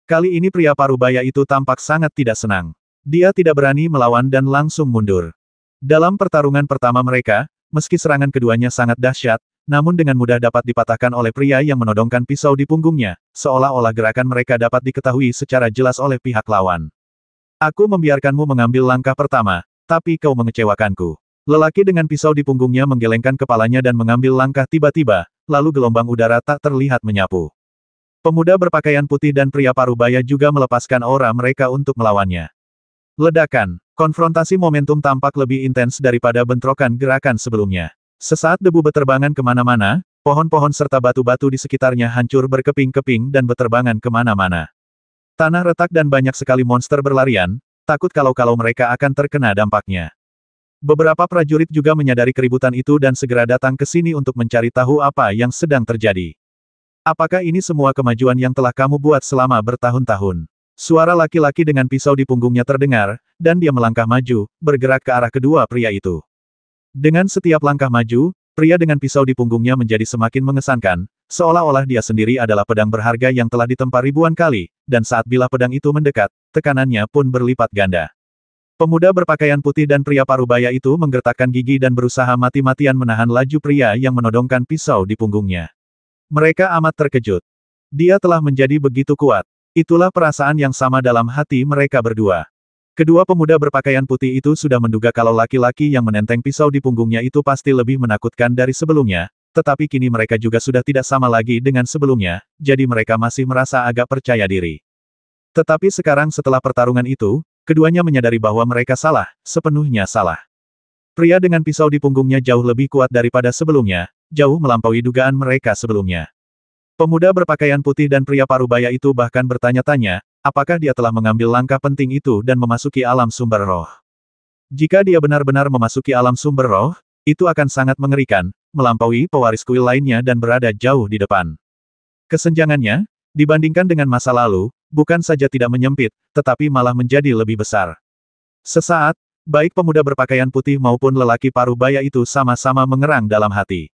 Kali ini pria parubaya itu tampak sangat tidak senang. Dia tidak berani melawan dan langsung mundur. Dalam pertarungan pertama mereka, meski serangan keduanya sangat dahsyat, namun dengan mudah dapat dipatahkan oleh pria yang menodongkan pisau di punggungnya, seolah-olah gerakan mereka dapat diketahui secara jelas oleh pihak lawan. Aku membiarkanmu mengambil langkah pertama, tapi kau mengecewakanku. Lelaki dengan pisau di punggungnya menggelengkan kepalanya dan mengambil langkah tiba-tiba, lalu gelombang udara tak terlihat menyapu. Pemuda berpakaian putih dan pria parubaya juga melepaskan aura mereka untuk melawannya. Ledakan, konfrontasi momentum tampak lebih intens daripada bentrokan gerakan sebelumnya. Sesaat debu beterbangan kemana-mana, pohon-pohon serta batu-batu di sekitarnya hancur berkeping-keping dan beterbangan kemana-mana. Tanah retak dan banyak sekali monster berlarian, takut kalau mereka akan terkena dampaknya. Beberapa prajurit juga menyadari keributan itu dan segera datang ke sini untuk mencari tahu apa yang sedang terjadi. Apakah ini semua kemajuan yang telah kamu buat selama bertahun-tahun? Suara laki-laki dengan pisau di punggungnya terdengar, dan dia melangkah maju, bergerak ke arah kedua pria itu. Dengan setiap langkah maju, pria dengan pisau di punggungnya menjadi semakin mengesankan, seolah-olah dia sendiri adalah pedang berharga yang telah ditempa ribuan kali, dan saat bilah pedang itu mendekat, tekanannya pun berlipat ganda. Pemuda berpakaian putih dan pria parubaya itu menggertakkan gigi dan berusaha mati-matian menahan laju pria yang menodongkan pisau di punggungnya. Mereka amat terkejut. Dia telah menjadi begitu kuat. Itulah perasaan yang sama dalam hati mereka berdua. Kedua pemuda berpakaian putih itu sudah menduga kalau laki-laki yang menenteng pisau di punggungnya itu pasti lebih menakutkan dari sebelumnya, tetapi kini mereka juga sudah tidak sama lagi dengan sebelumnya, jadi mereka masih merasa agak percaya diri. Tetapi sekarang setelah pertarungan itu, keduanya menyadari bahwa mereka salah, sepenuhnya salah. Pria dengan pisau di punggungnya jauh lebih kuat daripada sebelumnya, jauh melampaui dugaan mereka sebelumnya. Pemuda berpakaian putih dan pria parubaya itu bahkan bertanya-tanya, apakah dia telah mengambil langkah penting itu dan memasuki alam sumber roh. Jika dia benar-benar memasuki alam sumber roh, itu akan sangat mengerikan, melampaui pewaris kuil lainnya dan berada jauh di depan. Kesenjangannya, dibandingkan dengan masa lalu, bukan saja tidak menyempit, tetapi malah menjadi lebih besar. Sesaat, baik pemuda berpakaian putih maupun lelaki parubaya itu sama-sama mengerang dalam hati.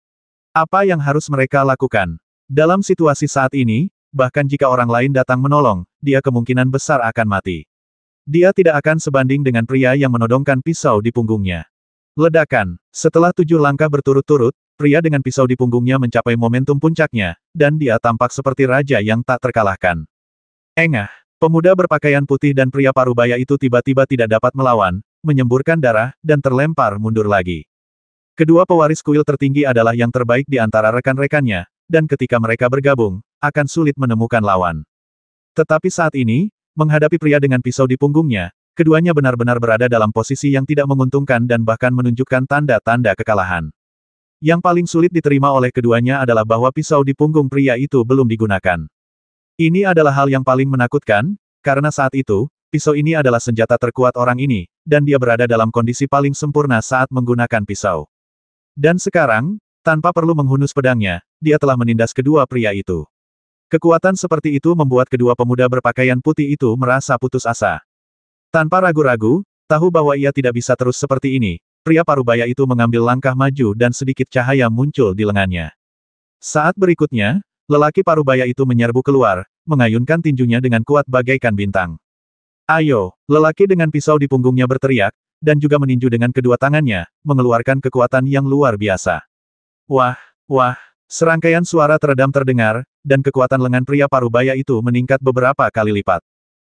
Apa yang harus mereka lakukan? Dalam situasi saat ini, bahkan jika orang lain datang menolong, dia kemungkinan besar akan mati. Dia tidak akan sebanding dengan pria yang menodongkan pisau di punggungnya. Ledakan. Setelah 7 langkah berturut-turut, pria dengan pisau di punggungnya mencapai momentum puncaknya, dan dia tampak seperti raja yang tak terkalahkan. Engah. Pemuda berpakaian putih dan pria parubaya itu tiba-tiba tidak dapat melawan, menyemburkan darah, dan terlempar mundur lagi. Kedua pewaris kuil tertinggi adalah yang terbaik di antara rekan-rekannya, dan ketika mereka bergabung, akan sulit menemukan lawan. Tetapi saat ini, menghadapi pria dengan pisau di punggungnya, keduanya benar-benar berada dalam posisi yang tidak menguntungkan dan bahkan menunjukkan tanda-tanda kekalahan. Yang paling sulit diterima oleh keduanya adalah bahwa pisau di punggung pria itu belum digunakan. Ini adalah hal yang paling menakutkan, karena saat itu, pisau ini adalah senjata terkuat orang ini, dan dia berada dalam kondisi paling sempurna saat menggunakan pisau. Dan sekarang, tanpa perlu menghunus pedangnya, dia telah menindas kedua pria itu. Kekuatan seperti itu membuat kedua pemuda berpakaian putih itu merasa putus asa. Tanpa ragu-ragu, tahu bahwa ia tidak bisa terus seperti ini, pria parubaya itu mengambil langkah maju dan sedikit cahaya muncul di lengannya. Saat berikutnya, Lelaki parubaya itu menyerbu keluar, mengayunkan tinjunya dengan kuat bagaikan bintang. Ayo! Lelaki dengan pisau di punggungnya berteriak, dan juga meninju dengan kedua tangannya, mengeluarkan kekuatan yang luar biasa. Wah! Wah! Serangkaian suara teredam terdengar, dan kekuatan lengan pria parubaya itu meningkat beberapa kali lipat.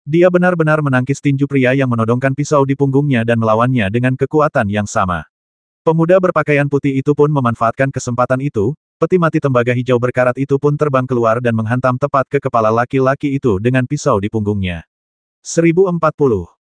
Dia benar-benar menangkis tinju pria yang menodongkan pisau di punggungnya dan melawannya dengan kekuatan yang sama. Pemuda berpakaian putih itu pun memanfaatkan kesempatan itu, peti mati tembaga hijau berkarat itu pun terbang keluar dan menghantam tepat ke kepala laki-laki itu dengan pisau di punggungnya. 1040.